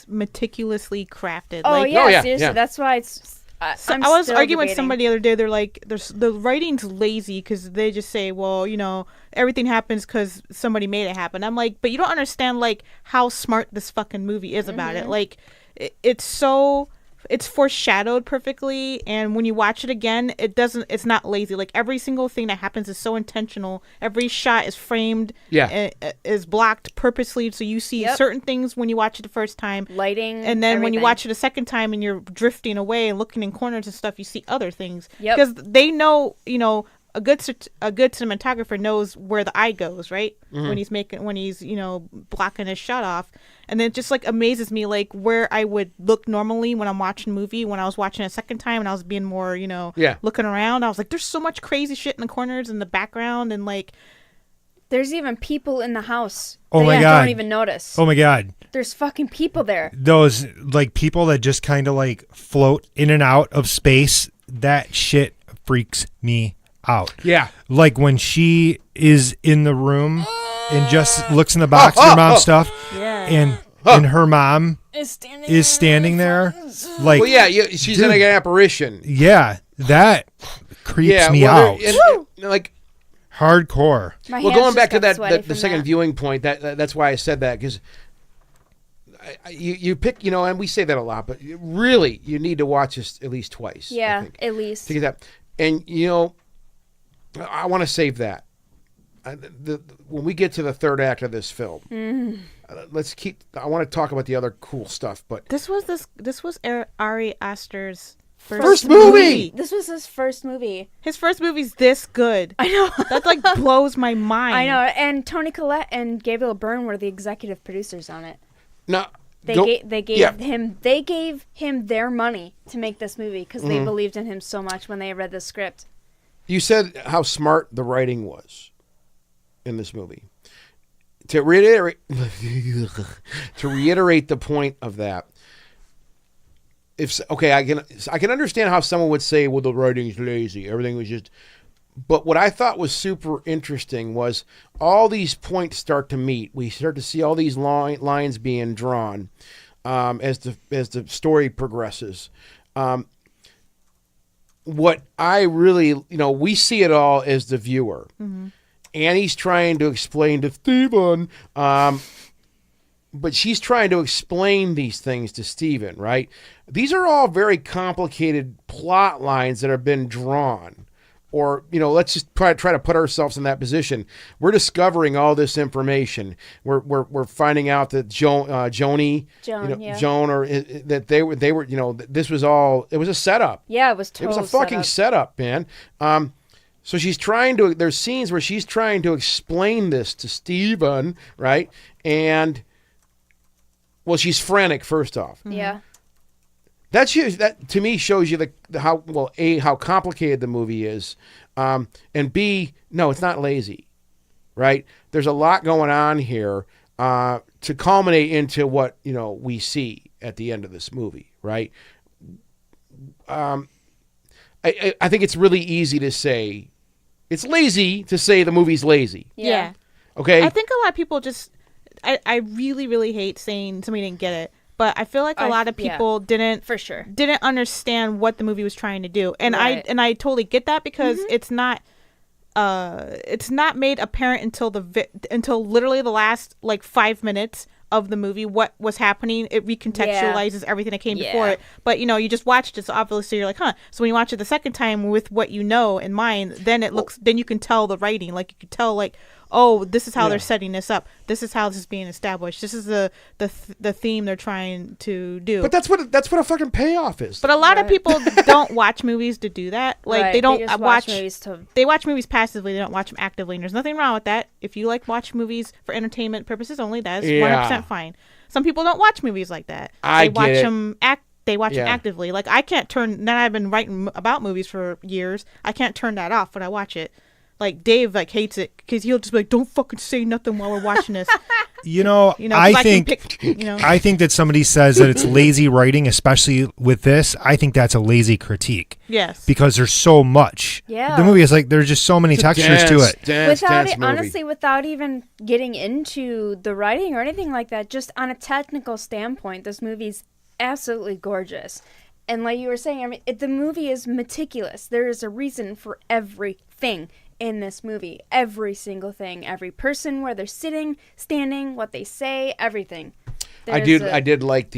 meticulously crafted. Oh like, yeah, Oh, yeah, seriously. yeah. That's why it's. I I'm was still arguing with debating. somebody the other day. They're like, the writing's lazy because they just say, well, everything happens because somebody made it happen. I'm like, but you don't understand like how smart this fucking movie is about it. Like, it's foreshadowed perfectly, and when you watch it again, it's not lazy. Like every single thing that happens is so intentional. Every shot is framed, is blocked purposely, so you see Yep. certain certain things when you watch it the first time. lighting, And then when you everything. watch it a second time and you're drifting away and looking in corners and stuff, you see other things. Yep. Because they know, a good cinematographer knows where the eye goes, right? When he's blocking his shot off. And then it just like amazes me like where I would look normally when I'm watching a movie. When I was watching it a second time and I was being more, looking around, I was like, there's so much crazy shit in the corners and the background, and like There's even people in the house. Oh that my you God. Don't even notice. Oh my God. There's fucking people there. Those like people that just kind of like float in and out of space. That shit freaks me out. Yeah. Like when she is in the room and just looks in the box of her mom's stuff, Yeah. and her mom Is standing there. Like, Well, yeah, she's in like an apparition. yeah, that creeps me well, out. like, Hardcore. My well, hands going just back to got sweaty the from second that. viewing point, that's why I said that, because you pick, and we say that a lot, but really, you need to watch this at least twice. I Yeah, think, at least. to get that. And, I want to save that. When we get to the third act of this film, I want to talk about the other cool stuff, but this was Ari Aster's First movie! This was his first movie. His first movie's this good. I know. That like blows my mind. I know. And Toni Collette and Gabriel Byrne were the executive producers on it. no, They gave him their money to make this movie because they believed in him so much when they read the script. You said how smart the writing was in this movie. To reiterate the point of that, I can understand how someone would say, well, the writing's lazy. Everything was just. But what I thought was super interesting was all these points start to meet. We start to see all these lines being drawn as the story progresses. What I really, we see it all as the viewer. Mm-hmm. Annie's trying to explain to Steven, but she's trying to explain these things to Steven, right? These are all very complicated plot lines that have been drawn. or let's just try to put ourselves in that position. We're discovering all this information. We're finding out that Joan, or that they were, this was all, it was a setup. Yeah, it was It was a fucking setup, man. So there's scenes where she's trying to explain this to Steven, right? And, well, she's frantic, first off. Yeah. That to me shows you how complicated the movie is, and B, no, it's not lazy, right? There's a lot going on here to culminate into what we see at the end of this movie, right? I think it's really easy to say, it's lazy to say the movie's lazy. Yeah. Okay. I think a lot of people I really, really hate saying somebody didn't get it. But I feel like a lot of people didn't understand what the movie was trying to do, and right. I totally get that because it's not made apparent until literally the last 5 minutes of the movie what was happening. It recontextualizes everything that came before it. But you just watched it, so obviously you're like, huh. So when you watch it the second time with what you know in mind, then then you can tell the writing, you can tell oh, this is how they're setting this up. This is how this is being established. This is the theme they're trying to do. But that's what a fucking payoff is. But a lot of people don't watch movies to do that. They don't watch movies They watch movies passively. They don't watch them actively. And there's nothing wrong with that. If you watch movies for entertainment purposes only, that is 100% fine. Some people don't watch movies like that. They watch them actively. I can't turn. Now I've been writing about movies for years. I can't turn that off when I watch it. Dave hates it because he'll just be like, don't fucking say nothing while we're watching this. I think that somebody says that it's lazy writing, especially with this. I think that's a lazy critique. Yes. Because there's so much. Yeah. The movie is there's just so many textures to it. Honestly, without even getting into the writing or anything like that, just on a technical standpoint, this movie's absolutely gorgeous. And like you were saying, the movie is meticulous. There is a reason for everything in this movie. Every single thing. Every person, where they're sitting, standing, what they say, everything. I did like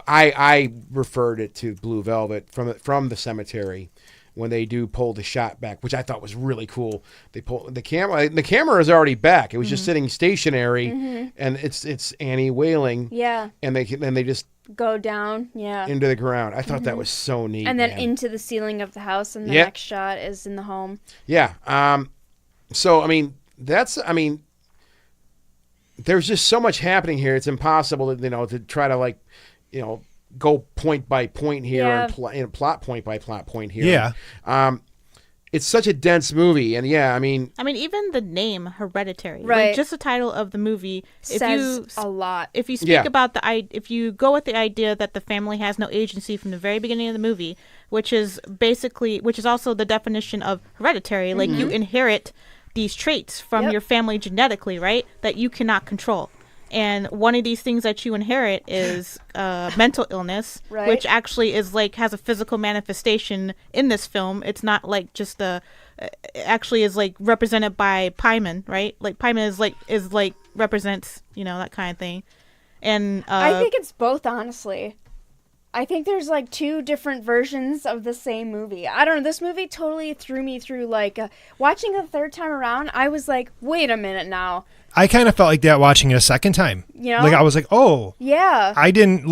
I referred it to Blue Velvet from the cemetery when they do pull the shot back, which I thought was really cool. They pull the camera. The camera is already back. It was just sitting stationary, and it's Annie wailing. Yeah. And they just go down, into the ground. I thought that was so neat. And then into the ceiling of the house, and the next shot is in the home. Yeah. So there's just so much happening here. It's impossible to try to go point by point here and plot point by plot point here. Yeah. It's such a dense movie, and even the name Hereditary, right? Just the title of the movie says a lot. If you speak about if you go with the idea that the family has no agency from the very beginning of the movie, which is also the definition of hereditary, you inherit these traits from your family genetically, right? That you cannot control. And one of these things that you inherit is mental illness, right. Which actually is has a physical manifestation in this film. It's not just actually is represented by Pyman, right? Pyman is represents that kind of thing. And I think it's both, honestly. I think there's two different versions of the same movie. I don't know. This movie totally threw me through. Watching it the third time around, I was like, wait a minute now. I kind of felt like that watching it a second time. I was like, oh. Yeah. I didn't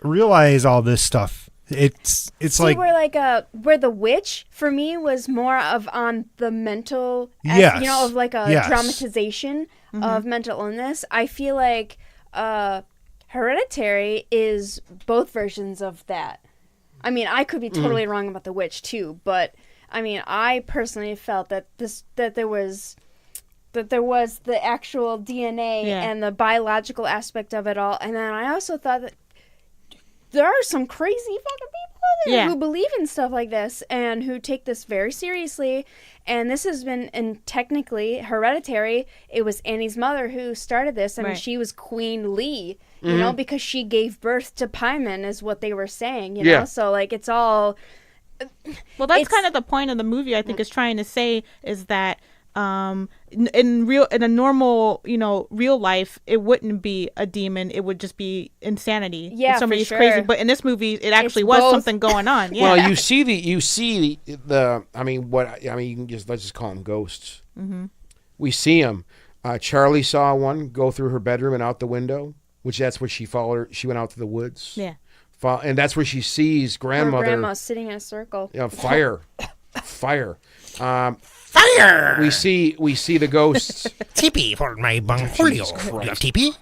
realize all this stuff. It's where the witch for me was more of on the mental, of dramatization of mental illness. I feel like Hereditary is both versions of that. I could be totally wrong about the witch too, but I personally felt that there was the actual DNA and the biological aspect of it all, and then I also thought that there are some crazy fucking people out there who believe in stuff like this and who take this very seriously. And this has been, and technically, Hereditary, it was Annie's mother who started this. She was Queen Lee, because she gave birth to Pyman, is what they were saying, you know? So, it's all... Well, that's kind of the point of the movie, I think, is trying to say is that in a normal, real life, it wouldn't be a demon. It would just be insanity. Yeah, somebody's for sure. crazy. But in this movie, it actually was both. something going on. Yeah. Well, you see the. I mean, you can let's just call them ghosts. Mm-hmm. We see them. Charlie saw one go through her bedroom and out the window, which that's where she followed her. She went out to the woods. Yeah. And that's where she sees grandmother. Her grandma sitting in a circle. Fire. Fire! We see the ghosts. Tippy for my bungholio. You have tippy?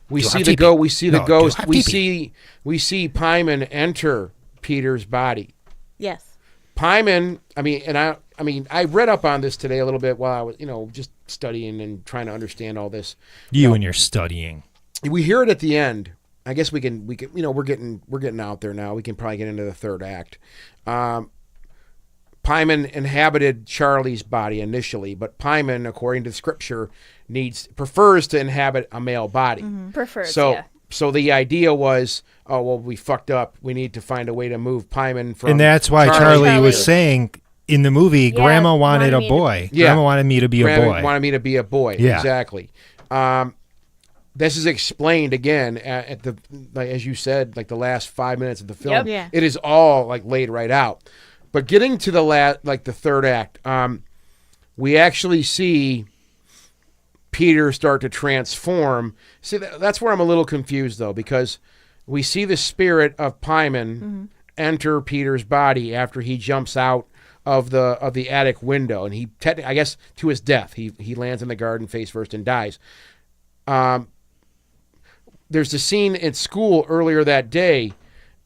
We Do see have the TP? go. We see the No, do ghost. have We TP? see Pyman enter Peter's body. Yes. Pyman. I read up on this today a little bit while I was, just studying and trying to understand all this. You and your studying. We hear it at the end. I guess we can. We're getting out there now. We can probably get into the third act. Pyman inhabited Charlie's body initially, but Pyman, according to scripture, prefers to inhabit a male body. Mm-hmm. Prefers, So, yeah. so the idea was, we fucked up. We need to find a way to move Pyman from. And that's why Charlie was saying in the movie, Yeah, Grandma wanted a wanted me to- boy. Yeah. Grandma wanted me to be a Grandma boy. wanted me to be a boy. Yeah. Exactly. This is explained again at the, as you said, like the last 5 minutes of the film. Yep. Yeah. It is all laid right out. But getting to the third act, we actually see Peter start to transform. See, that's where I'm a little confused though, because we see the spirit of Pyman enter Peter's body after he jumps out of the attic window, and he I guess to his death. He lands in the garden face first and dies. There's the scene at school earlier that day,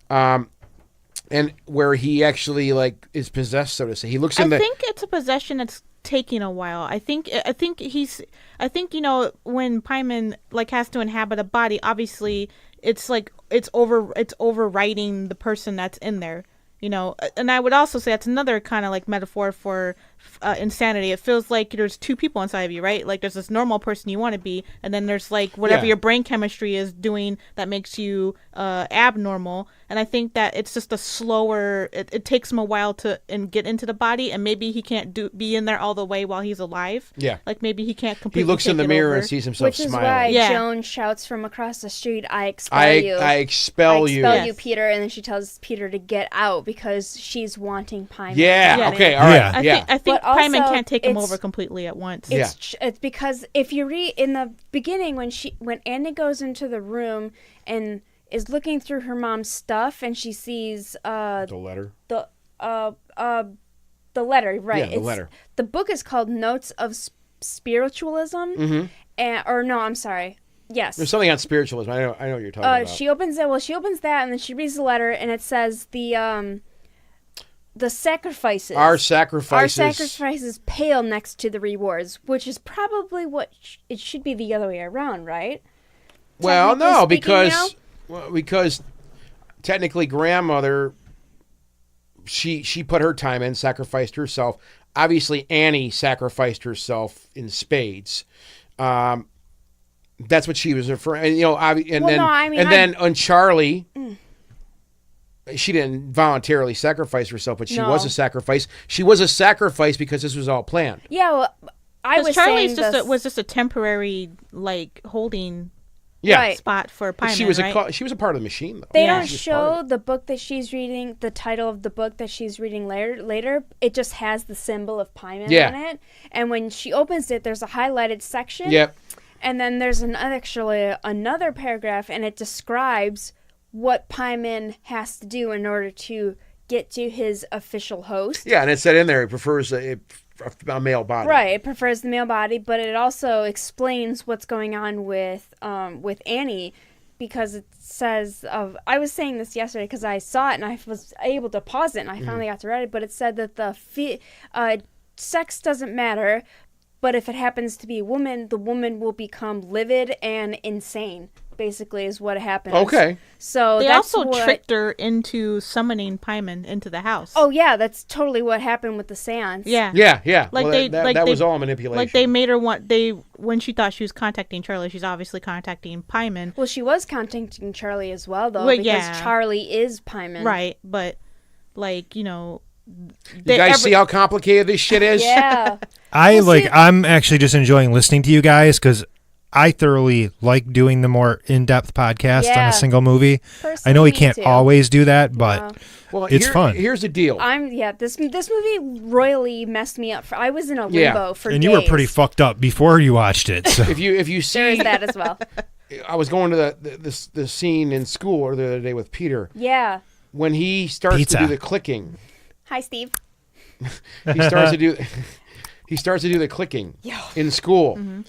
and where he actually is possessed, so to say. He looks in I think it's a possession that's taking a while. I think when Pyman has to inhabit a body, obviously it's overriding the person that's in there. And I would also say that's another kind of metaphor for insanity. It feels like there's two people inside of you, right? Like there's this normal person you want to be, and then there's whatever your brain chemistry is doing that makes you abnormal. And I think that it's just a slower. It takes him a while to get into the body, and maybe he can't be in there all the way while he's alive. Yeah. Maybe he can't completely. he looks in the take it mirror over. and sees himself Which is smiling. why Yeah. Joan shouts from across the street, I expel you. I expel you. I expel Yes. you, Peter. And then she tells Peter to get out because she's wanting Pyman. Yeah. Yeah. Okay. All right. Yeah. I think But also, Pyman can't take him it's- over completely at once. Yeah. It's because if you read in the beginning when Annie goes into the room and is looking through her mom's stuff and she sees The letter. the letter, right? Yeah, the letter. The book is called Notes of Spiritualism, or no, I'm sorry. Yes. There's something on spiritualism. I know what you're talking about. She opens it. Well, she opens that and then she reads the letter and it says the sacrifices. Our sacrifices. Our sacrifices pale next to the rewards, which is probably what it should be the other way around, right? Well, Technically no, speaking because technically grandmother, she put her time in, sacrificed herself. Obviously, Annie sacrificed herself in spades. That's what she was referring. Then on Charlie. She didn't voluntarily sacrifice herself, but she was a sacrifice. She was a sacrifice because this was all planned. Yeah, well, I was Charlie's saying was just a temporary holding Yeah, Right. spot for Pyman, she was right? she was a part of the machine, though. They Yeah. don't She was part of show it. the book that she's reading, the title of the book that she's reading later. It just has the symbol of Pyman Yeah. on it. And when she opens it, there's a highlighted section. Yep. And then there's another paragraph, and it describes what Pyman has to do in order to get to his official host. Yeah, and it said in there it prefers a male body. Right, it prefers the male body, but it also explains what's going on with Annie, because it says I was saying this yesterday because I saw it and I was able to pause it and I finally got to read it, but it said that the sex doesn't matter, but if it happens to be a woman, the woman will become livid and insane. Basically, is what happens. Okay. So They that's also what, tricked her into summoning Pyman into the house. Oh yeah, that's totally what happened with the seance. yeah. Yeah. Like Well, they, that was all manipulation. Like they made her when she thought she was contacting Charlie, she's obviously contacting Pyman. Well, she was contacting Charlie as well, though, Well, because yeah. Charlie is Pyman. Right, but you guys see how complicated this shit is? Yeah. I'm actually just enjoying listening to you guys because I thoroughly like doing the more in-depth podcast on a single movie. Personally, I know we can't too. always do that, but it's fun. Here's the deal. This movie royally messed me up. I was in a limbo for days. And you were pretty fucked up before you watched it. So. If you see, there is that as well. I was going to the scene in school the other day with Peter. Yeah. When he starts to do the clicking. Hi, Steve. He starts to do the clicking in school. Mm-hmm.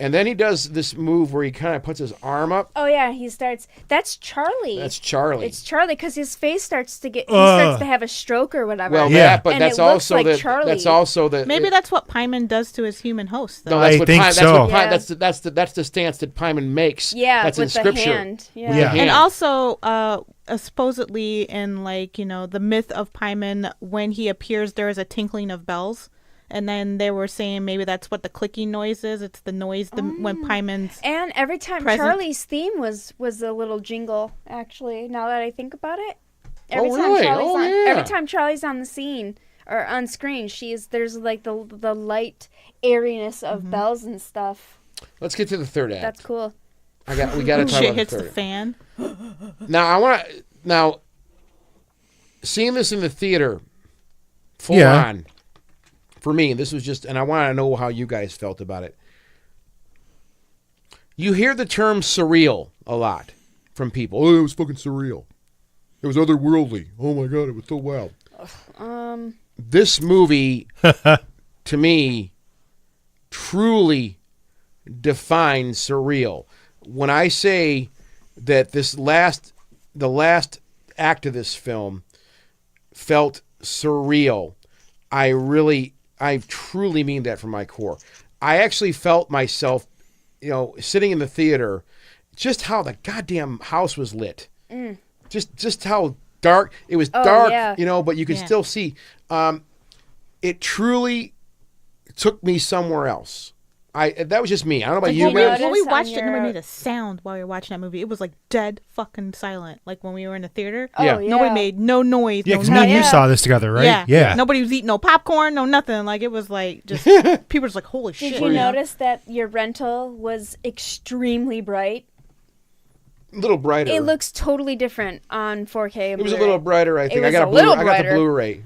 And then he does this move where he kind of puts his arm up. Oh yeah, he starts. That's Charlie. That's Charlie. It's Charlie because his face starts to get. He starts to have a stroke or whatever. Well, yeah, but and that's it looks also like Charlie. That's also the. Maybe that's what Pyman does to his human host. Though. No, that's I what think so. That's the stance that Pyman makes. Yeah, that's with in the scripture. hand. Yeah. With the hand. And also, supposedly in the myth of Pyman, when he appears, there is a tinkling of bells. And then they were saying maybe that's what the clicking noise is. It's the noise when Pyman's And every time present. Charlie's theme was a little jingle. Actually, now that I think about it, Oh, really? every time Charlie's on the scene or on screen, there's like the light airiness of bells and stuff. Let's get to the third act. That's cool. We got to talk shit about hits the the third. fan. Now, seeing this in the theater, full Yeah. on, for me, this was just, and I want to know how you guys felt about it. You hear the term surreal a lot from people. Oh, it was fucking surreal. It was otherworldly. Oh my God, it was so wild. This movie, to me, truly defines surreal. When I say that the last act of this film felt surreal, I truly mean that from my core. I actually felt myself, sitting in the theater, just how the goddamn house was lit. Just how dark it was. Dark, yeah. but you could still see. It truly took me somewhere else. That was just me. I don't know about you you guys. notice When we on watched it, your- nobody made a sound while we were watching that movie. It was like dead fucking silent. Like when we were in the theater. Oh, Yeah. yeah. Nobody made no noise. Yeah, no because me and nothing. you saw this together, right? Yeah. Nobody was eating no popcorn, no nothing. Like it was like just people were just like, holy shit. Did you notice that your rental was extremely bright? A little brighter. It looks totally different on 4K. It was a little brighter, I think. It was I got a little I got the brighter. Blu-ray.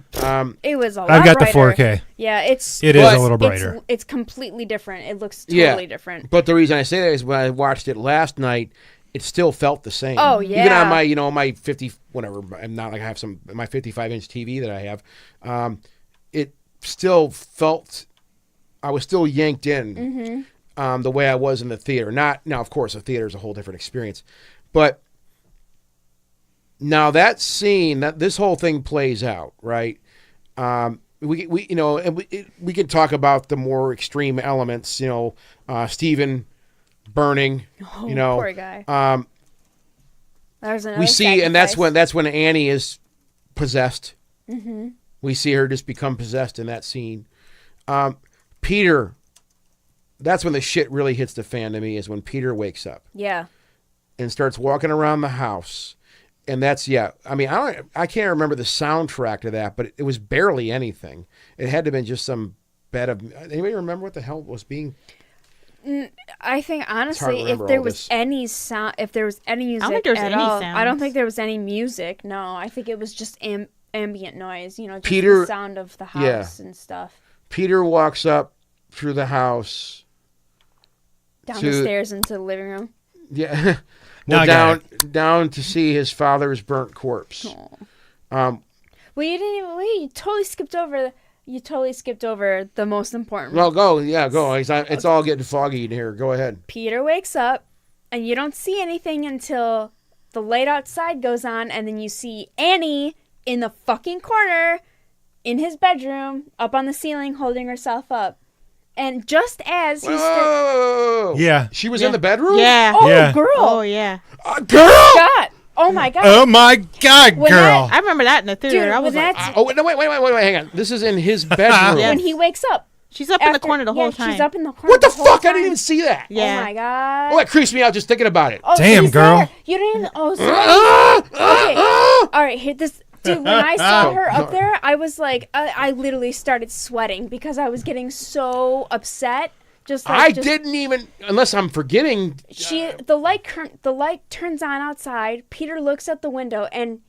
It was a lot I've got the brighter. 4K. Yeah, It is But- a little brighter. It's completely different. It looks totally different. But the reason I say that is when I watched it last night, it still felt the same. Oh, Even yeah. on my, my 50, whatever, I'm not like I have my 55-inch TV that I have, it still felt, I was still yanked in the way I was in the theater. Now, of course, a theater is a whole different experience. But now that scene, this whole thing plays out, right? We can talk about the more extreme elements, Stephen burning, Poor guy. There's another we see, and that's sacrifice. when Annie is possessed. We see her just become possessed in that scene. Peter, that's when the shit really hits the fan to me, is when Peter wakes up Yeah. and starts walking around the house. And that's, I mean, I can't remember the soundtrack to that, but it was barely anything. It had to have been just some bed of, anybody remember what the hell was being? I think honestly, if remember there all was this. any sound, if there was any music, think there's at any all, I don't sounds. think there was any music. No, I think it was just ambient noise. Just Peter- the sound of the house and stuff. Peter walks up through the house. Down To- the stairs into the living room. Yeah. Now I Well, got down to see his father's burnt corpse. Well, you didn't even. You totally skipped over. You totally skipped over the most important. Well, go. It's all getting foggy in here. Go ahead. Peter wakes up, and you don't see anything until the light outside goes on, and then you see Annie in the fucking corner in his bedroom, up on the ceiling, holding herself up. And just as he's Whoa. Yeah. She was in the bedroom? Yeah. oh Yeah. girl, Oh yeah. Girl! God, oh my God, Oh my God, When girl. I remember that in the theater. dude, I was when like, that's Oh, no, wait, hang on. This is in his bedroom. Yeah. when he wakes up. she's up in the corner the whole time. She's up in the corner. What the whole fuck? I time. didn't even see that. Yeah. Oh my God. Oh, that creeps me out just thinking about it. Oh, Damn, she's girl. there. You didn't. Oh, sorry. Okay. All right. Here, this. Dude, when I saw her up there, I was like, I literally started sweating because I was getting so upset. Didn't even, unless I'm forgetting. The light turns on outside. Peter looks out the window, and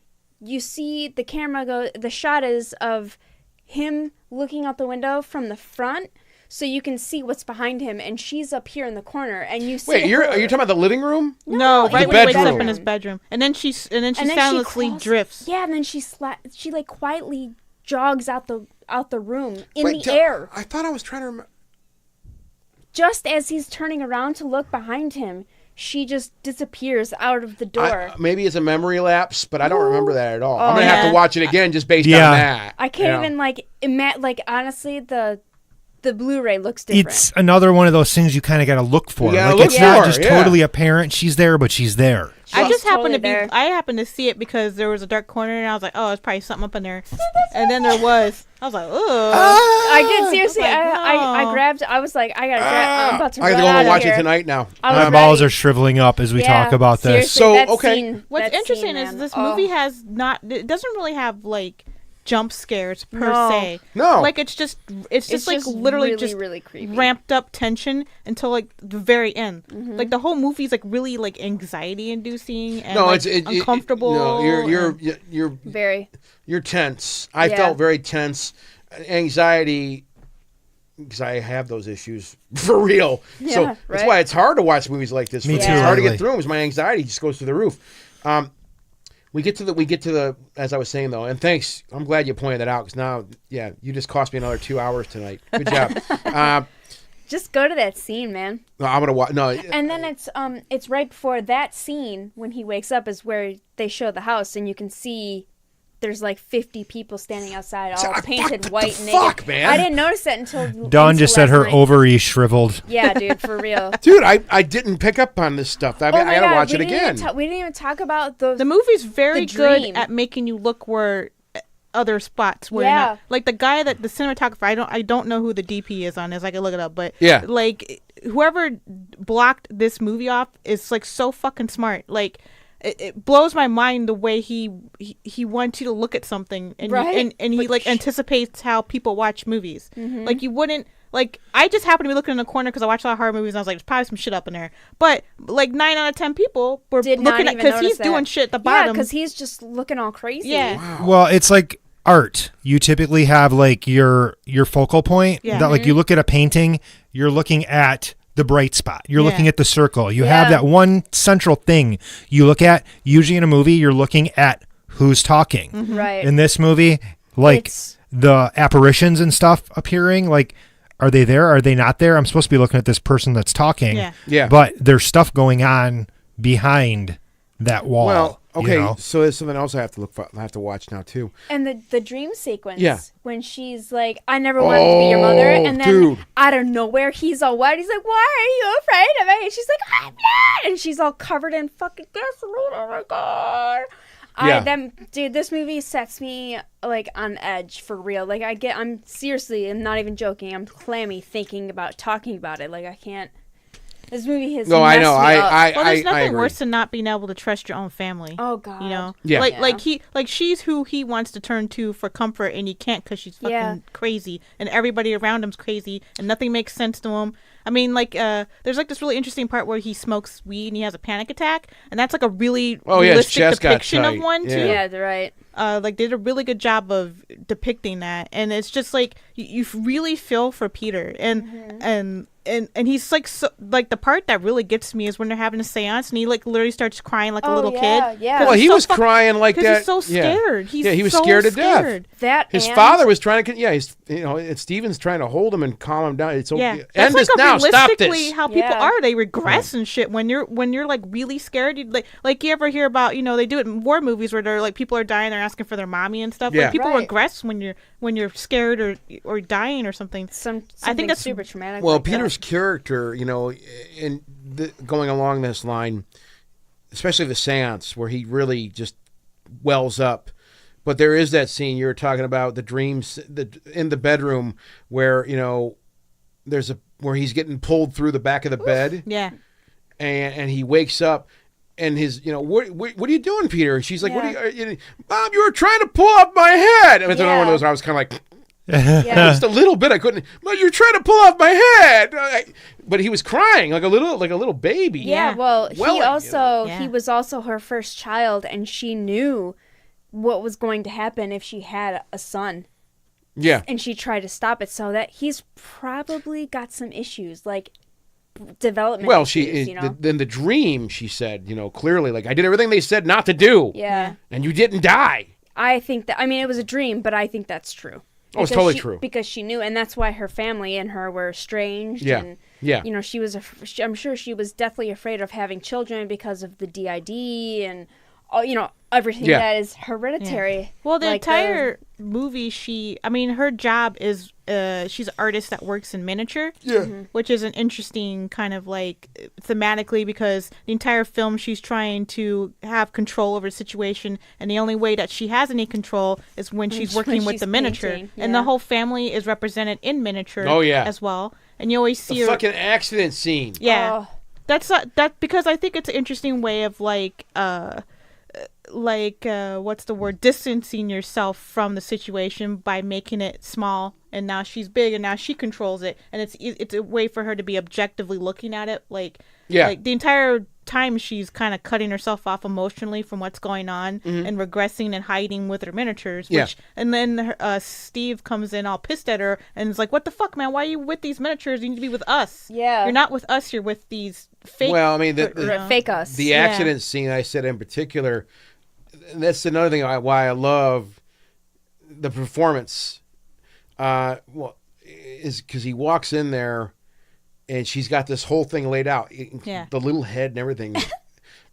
you see the camera go. The shot is of him looking out the window from the front, so you can see what's behind him. And she's up here in the corner, and you see. Wait, are you talking about the living room? No, right the when he wakes bedroom. up in his bedroom, and then she soundlessly drifts. Yeah, and then she like quietly jogs out the room in the air. I thought I was trying to remember. Just as he's turning around to look behind him, she just disappears out of the door. Maybe it's a memory lapse, but I don't remember that at all. I'm gonna yeah. have to watch it again just based on that. I can't even honestly the Blu-ray looks different. It's another one of those things you kind of got to look for. You gotta like look it's not for, just yeah. totally apparent. She's there, but she's there. I just happened totally I happened to see it because there was a dark corner, and I was like, "Oh, it's probably something up in there." And then there was. I was like, "Oh." I did seriously. Like, I no. grabbed. I was like, I gotta grab. I'm about to I gotta run go home out and of watch here. it tonight now. My balls are shriveling up as we talk about this. Seriously, So, that okay. scene- What's that interesting scene, is man. this movie has not. It doesn't really have like jump scares per No. se. No. Like it's just like just literally really, just really creepy. ramped up tension until like the very end. Mm-hmm. Like the whole movie's like really like anxiety inducing and No, like, it's uncomfortable. No, you're Very. you're tense. I Yeah. felt very tense, anxiety, because I have those issues for real. So Yeah, that's right. why it's hard to watch movies like this. Me for too, It's hard to lately. get through them because my anxiety just goes through the roof. We get to the as I was saying though, and thanks. I'm glad you pointed that out because now, you just cost me another 2 hours tonight. Good job. Just go to that scene, man. No, I'm gonna watch. No, And then it's right before that scene when he wakes up is where they show the house, and you can see there's like 50 people standing outside, all painted white and naked. Fuck, man. I didn't notice that until Dawn just said last her night. ovaries shriveled. Yeah, dude, for real. dude, I didn't pick up on this stuff. I Oh my gotta God, watch it we didn't again. we didn't even talk about those. The movie's very The good dream. at making you look where other spots where Yeah. not, like the guy that the cinematographer. I don't know who the DP is on this. I can look it up, but Yeah. like whoever blocked this movie off is like so fucking smart. Like it blows my mind the way he wants you to look at something and Right. and he like anticipates how people watch movies. Like you wouldn't. Like, I just happened to be looking in the corner because I watch a lot of horror movies and I was like, there's probably some shit up in there. But, like, 9 out of 10 people were did not looking at, even because notice he's that. doing shit at the Yeah, bottom. because he's just looking all crazy. Yeah. Well, it's like art. You typically have like your focal point. Yeah. That like you look at a painting, you're looking at the bright spot. You're Yeah. looking at the circle. You Yeah. have that one central thing you look at. Usually in a movie, you're looking at who's talking. Right. In this movie, like It's- the apparitions and stuff appearing, like are they there? Are they not there? I'm supposed to be looking at this person that's talking. Yeah. Yeah. But there's stuff going on behind that wall. Well, okay, you know? so there's something else I have to look for. I have to watch now too. And the dream sequence, Yeah. when she's like, I never wanted to be your mother, and then dude. out of nowhere, he's all white. He's like, why are you afraid of me? And she's like, I'm not. And she's all covered in fucking gasoline. Oh my God. Yeah. Dude, this movie sets me like on edge for real. Like I'm seriously, I'm not even joking. I'm clammy thinking about talking about it. Like I can't. This movie has No, I know. messed me up. Well, there's I nothing agree. worse than not being able to trust your own family. Oh God. You know, Yeah. like she's who he wants to turn to for comfort, and he can't because she's fucking Yeah. crazy, and everybody around him's crazy, and nothing makes sense to him. I mean, like, there's like this really interesting part where he smokes weed and he has a panic attack, and that's like a really Oh, yeah, his realistic chest got depiction of tight. one too. Yeah. Yeah, they're right. Like they did a really good job of depicting that, and it's just like you really feel for Peter, and he's like so, like the part that really gets me is when they're having a seance and he like literally starts crying like a Oh, little yeah, kid. yeah. 'Cause Well, he's he so was crying like because that. he's so scared. Yeah, he was so scared to scared. death. That His and- father was trying to. Yeah, he's Steven's trying to hold him and calm him down. It's okay. Yeah, End that's this like now. Stop realistically this. how people Yeah. are. They regress and shit when you're like really scared. You like you ever hear about they do it in war movies where they're like people are dying, they're asking for their mommy and stuff. Yeah. Like people Right. regress when you're scared or dying or something. I think that's super traumatic. Well, like that. Peter's character, going along this line, especially the seance where he really just wells up. But there is that scene you were talking about, the dreams in the bedroom where where he's getting pulled through the back of the bed, Yeah. and he wakes up. and his, what are you doing, Peter? And she's like, what are you, Mom, you were trying to pull off my head. I mean, it's another one of those where I was kind of like, just a little bit. I couldn't, Mom, you're trying to pull off my head. But he was crying like a little baby. Yeah, well, Yeah. he was also her first child, and she knew what was going to happen if she had a son. Yeah. And she tried to stop it, so that he's probably got some issues, like development issues, then the dream, she said, clearly, like, I did everything they said not to do. Yeah. And you didn't die. I think that, it was a dream, but I think that's true. Oh, it's totally true. Because she knew, and that's why her family and her were estranged. Yeah. And, yeah. she was, I'm sure she was deathly afraid of having children because of the DID and, everything that is hereditary. Yeah. Well, the entire movie, her job is, she's an artist that works in miniature. Yeah. Mm-hmm. Which is an interesting kind of like thematically, because the entire film she's trying to have control over the situation, and the only way that she has any control is when she's working with the miniature. Painting, and the whole family is represented in miniature as well. And you always see the fucking accident scene. Yeah. That's that because I think it's an interesting way of what's the word, distancing yourself from the situation by making it small, and now she's big and now she controls it, and it's a way for her to be objectively looking at it, like the entire time she's kind of cutting herself off emotionally from what's going on and regressing and hiding with her miniatures, and then Steve comes in all pissed at her and is like, what the fuck, man, why are you with these miniatures? You need to be with us. You're not with us, you're with these fake fake us. The accident scene I said in particular, that's another thing why I love the performance. Is because he walks in there and she's got this whole thing laid out, the little head and everything.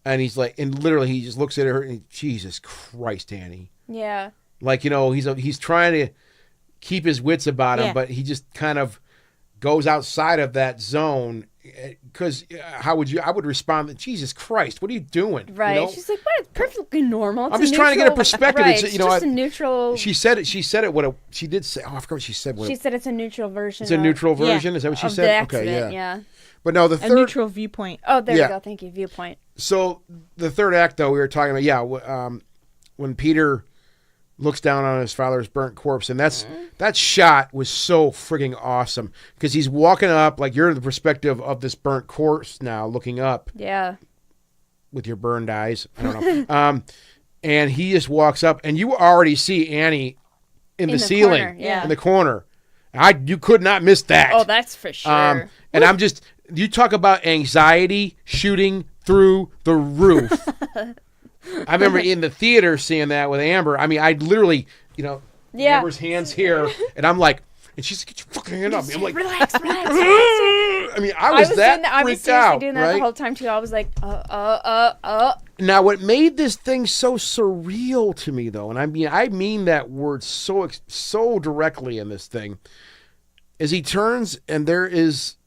And he's like, and literally he just looks at her and Jesus Christ, Annie. Yeah. Like, he's trying to keep his wits about him, but he just kind of goes outside of that zone. Because I would respond, Jesus Christ, what are you doing? Right. She's like, what? It's perfectly normal. It's I'm just trying to get a perspective. Right. It's just a neutral. She said it. She did say. Oh, I forgot what she said. She said it's a neutral version. It's a neutral version. Is that what she said? The accident, yeah. But no, the third neutral viewpoint. Oh, there you go. Thank you. Viewpoint. So the third act, though, we were talking about. When Peter looks down on his father's burnt corpse, and that shot was so frigging awesome because he's walking up, like, you're in the perspective of this burnt corpse now, looking up. Yeah. With your burned eyes, I don't know. And he just walks up, and you already see Annie in the ceiling, corner, in the corner. You could not miss that. Oh, that's for sure. And you talk about anxiety shooting through the roof. I remember in the theater seeing that with Amber. I literally, Amber's hands here, and I'm like, and she's like, get your fucking hand off me. I'm like, relax. I was that I was freaked seriously out, doing that right? the whole time too. I was like, Now, what made this thing so surreal to me, though, and I mean that word so directly in this thing, is he turns and there is.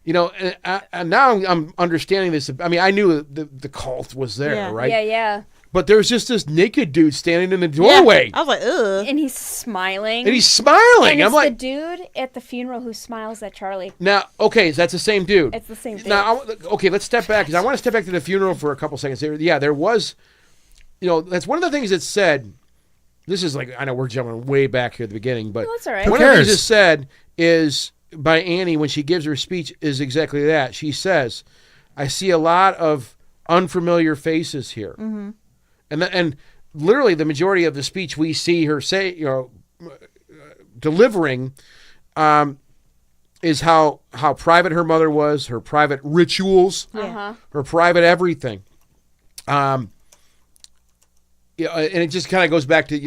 And now I'm understanding this. I knew the cult was there, right? Yeah. But there's just this naked dude standing in the doorway. I was like, ugh. And he's smiling. And I'm it's like, the dude at the funeral who smiles at Charlie. Now, okay, so that's the same dude. It's the same dude. Now, okay, let's step back because I want to step back to the funeral for a couple seconds. There was, that's one of the things that said. This is like, I know we're jumping way back here at the beginning, but that's all right. One of the things it said is. By Annie, when she gives her speech, is exactly that. She says, I see a lot of unfamiliar faces here. Mm-hmm. And literally the majority of the speech we see her say, delivering, is how private her mother was, her private rituals, her private everything. And it just kind of goes back to,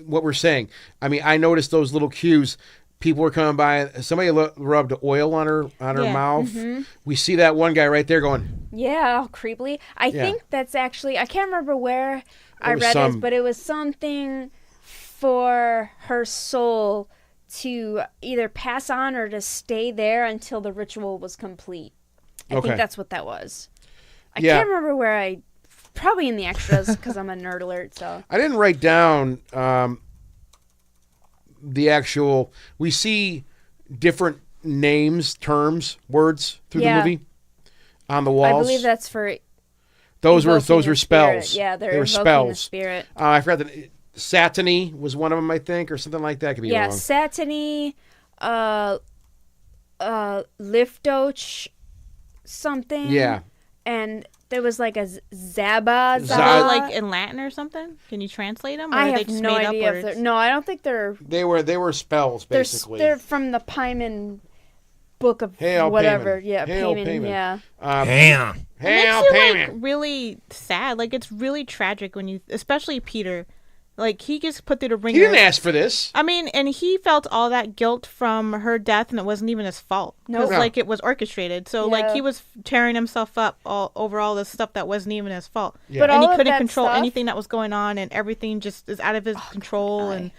what we're saying. I noticed those little cues. People were coming by. Somebody rubbed oil on her mouth. Mm-hmm. We see that one guy right there going. Yeah, all creepily. I think that's actually. I can't remember where I read it, but it was something for her soul to either pass on or to stay there until the ritual was complete. I think that's what that was. I can't remember where probably in the extras because I'm a nerd alert. So I didn't write down. The actual, we see different names, terms, words through the movie on the walls. I believe that's for Those were Invoking the spells. spirit. Yeah, they're they were invoking spells. the spirit. I forgot that Satiny was one of them, I think, or something like that. Could be Yeah, wrong. Satiny, Liftoch, something. Yeah. And there was like a Zaba. Like in Latin or something? Can you translate them? Or I are they have just no made up idea. words? No, I don't think they're. They were spells basically. They're from the Paimon book of Hail whatever. Paimon. Yeah, Hail Paimon. Paimon. Yeah. Damn. It Hail makes you Paimon. like really sad. Like it's really tragic when you, especially Peter, like he gets put through the ringer. He didn't ask for this. I mean, and he felt all that guilt from her death, and it wasn't even his fault. Nope. No. Like it was orchestrated. So like Yeah. he was tearing himself up all over all this stuff that wasn't even his fault. Yeah. But And he all of couldn't that control stuff- anything that was going on, and everything just is out of his control, and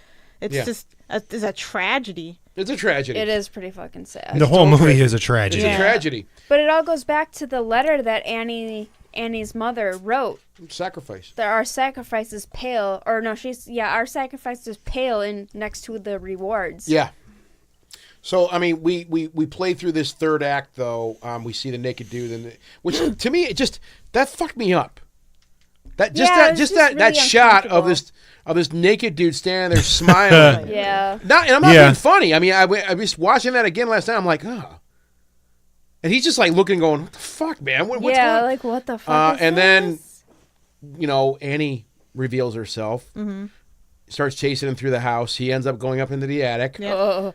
it's Yeah. just it's a tragedy. It's a tragedy. It is pretty fucking sad. The whole total movie tragedy. is a It's tragedy. a tragedy. But it all goes back to the letter that Annie's mother wrote. Sacrifice. That our sacrifices pale, or no, our sacrifices pale in next to the rewards. Yeah. So I mean, we play through this third act though. We see the naked dude, which to me it just that fucked me up. That just Yeah, it was that really shot of this naked dude standing there smiling. Yeah. And I'm not Yeah. being funny. I mean, I was watching that again last night. I'm like, oh. And he's just like looking, going, "What the fuck, man? What's Yeah, going?" like what the fuck is and then, this? Annie reveals herself. Starts chasing him through the house. He ends up going up into the attic. Yeah.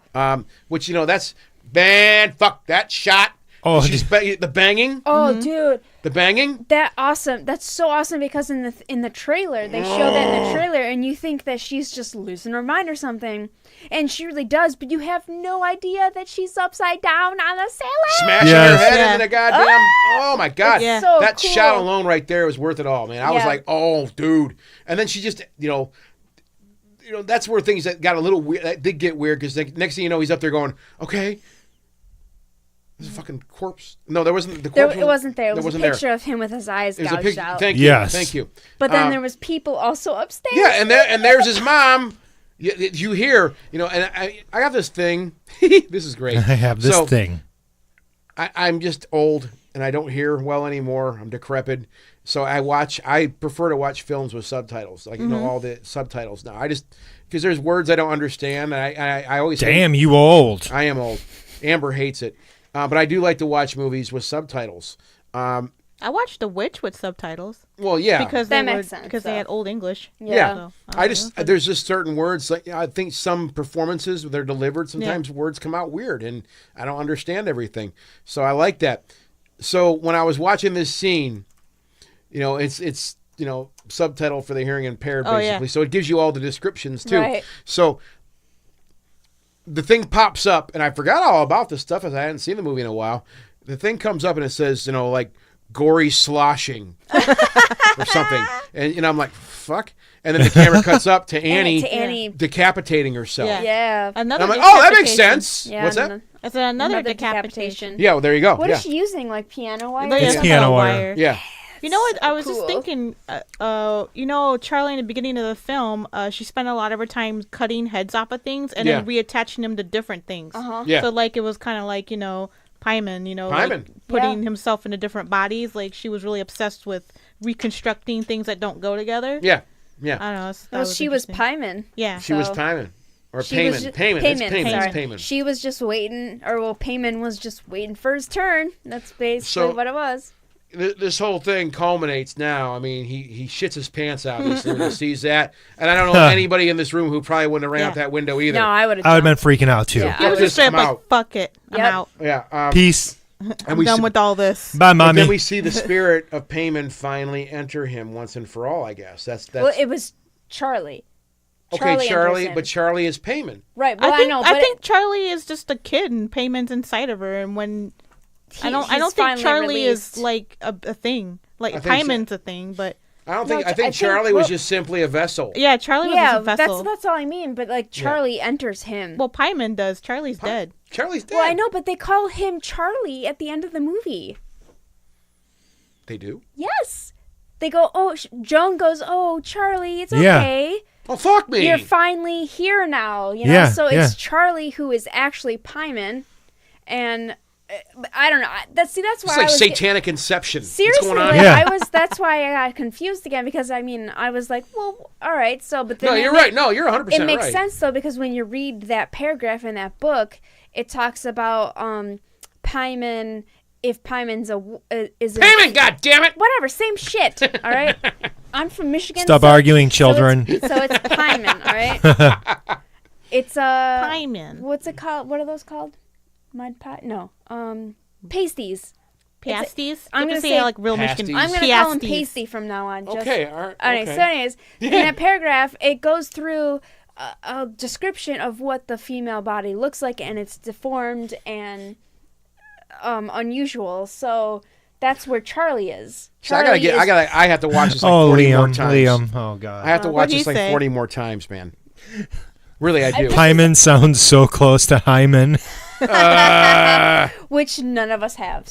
Which that's man. Fuck that shot. Oh, the banging. Oh, dude, The banging. that's so awesome because in the trailer they show that in the trailer, and you think that she's just losing her mind or something, and she really does, but you have no idea that she's upside down on the ceiling. Smashing Yes. her head Yeah. into the goddamn. Oh my god. Yeah. So that cool. shot alone right there was worth it all, man. I was Yeah. like, oh, dude. And then she just, that's where things that got a little weird. That did get weird because next thing you know, he's up there going, okay. There's a fucking corpse. No, there wasn't. The corpse It wasn't there. It was a wasn't picture there. of him with his eyes It was a gouged picture. out. Thank you. Yes. Thank you. But then there was people also upstairs. Yeah, and there's his mom. You hear, and I got this thing. This is great. I have this So, thing. I'm just old and I don't hear well anymore. I'm decrepit. So I prefer to watch films with subtitles, like all the subtitles now. Because there's words I don't understand. And I always Damn, you old. I am old. Amber hates it, but I do like to watch movies with subtitles. I watched The Witch with subtitles Well, yeah, because That they makes sense, because they though. had old English. yeah. So, I just there's just certain words like I think some performances they're delivered. Sometimes Yeah. words come out weird, and I don't understand everything. So I like that. So when I was watching this scene, it's subtitle for the hearing impaired Oh, yeah. basically. So it gives you all the descriptions too. Right. So the thing pops up, and I forgot all about this stuff as I hadn't seen the movie in a while. The thing comes up and it says, like gory sloshing or something, and I'm like, fuck. And then the camera cuts up to Annie, to Annie. decapitating herself. Yeah. Yeah. Another And I'm like, oh, that makes decapitation. sense. Yeah, What's that? and It's another decapitation. Yeah, well, there you go. What yeah. is she using? Like piano wire? Yeah, It's some piano kind of wire. Yeah. You know what? I was cool. just thinking, Charlie in the beginning of the film, she spent a lot of her time cutting heads off of things and then reattaching them to different things. Uh-huh. Yeah. So, like, it was kind of like, Paimon, Paimon. like putting Yeah. himself into different bodies. Like, she was really obsessed with reconstructing things that don't go together. Yeah. Yeah. I don't know. Well, she was interesting. Paimon. Yeah. She was So- timing. Or She payment. was ju- Payment. It's Paimon, payment. sorry. It's payment. She was just waiting, Paimon was just waiting for his turn. That's basically So- what it was. This whole thing culminates now. I mean, he shits his pants out when he sees that. And I don't know anybody in this room who probably wouldn't have ran out that window either. No, I would have. I would have been freaking out too. Yeah. He was just just straight up come like, out. fuck it. I'm Yep. out. Yeah. Peace. And I'm we done see- with all this. Bye, But then mommy. we see the spirit of Paimon finally enter him once and for all, I guess. That's Well, it was Charlie. okay, Charlie, enters but in. Charlie is Paimon. Right. Well, I know. I But think Charlie is just a kid and Paymon's inside of her, and when I don't he's think finally Charlie released. is like a thing. Like I think so. Paymon's a thing, but I don't No, think. I I think think- Charlie was well- just simply a vessel. yeah, Charlie was yeah, just a vessel. that's all I mean. But like Charlie enters him. Well, Paimon does. Charlie's dead. Charlie's dead. Well, I know, but they call him Charlie at the end of the movie. They do. Yes. They go, Joan goes, Charlie, it's Yeah. okay. Oh fuck me! You're finally here now, Yeah, So yeah. it's Charlie who is actually Paimon, and I don't know. That's why It's I like was satanic inception. seriously. What's going on? Yeah. That's why I got confused again because I mean I was like, well, all right. So, but then No, you're right. No, you're 100% right. it makes sense though because when you read that paragraph in that book, it talks about Paimon. If Paimon's is Payment, goddammit! whatever, same shit. All right. I'm from Michigan. Stop arguing, children. So it's Paimon. All right. It's Paimon. What's it called? What are those called? Mud pie? No. Pasties. Pasties? I'm gonna say say like real pasties. Michigan. I'm going to call them Pasties. pasty from now on. Just, Okay, all right. Okay. Okay. So anyways, in that paragraph, it goes through a description of what the female body looks like, and it's deformed and unusual. So that's where Charlie is. So I have to watch this like 40 more times. Liam. Oh, God. I have to watch What'd this he like say? 40 more times, man. Really, I do. Paimon sounds so close to Hyman. Which none of us have.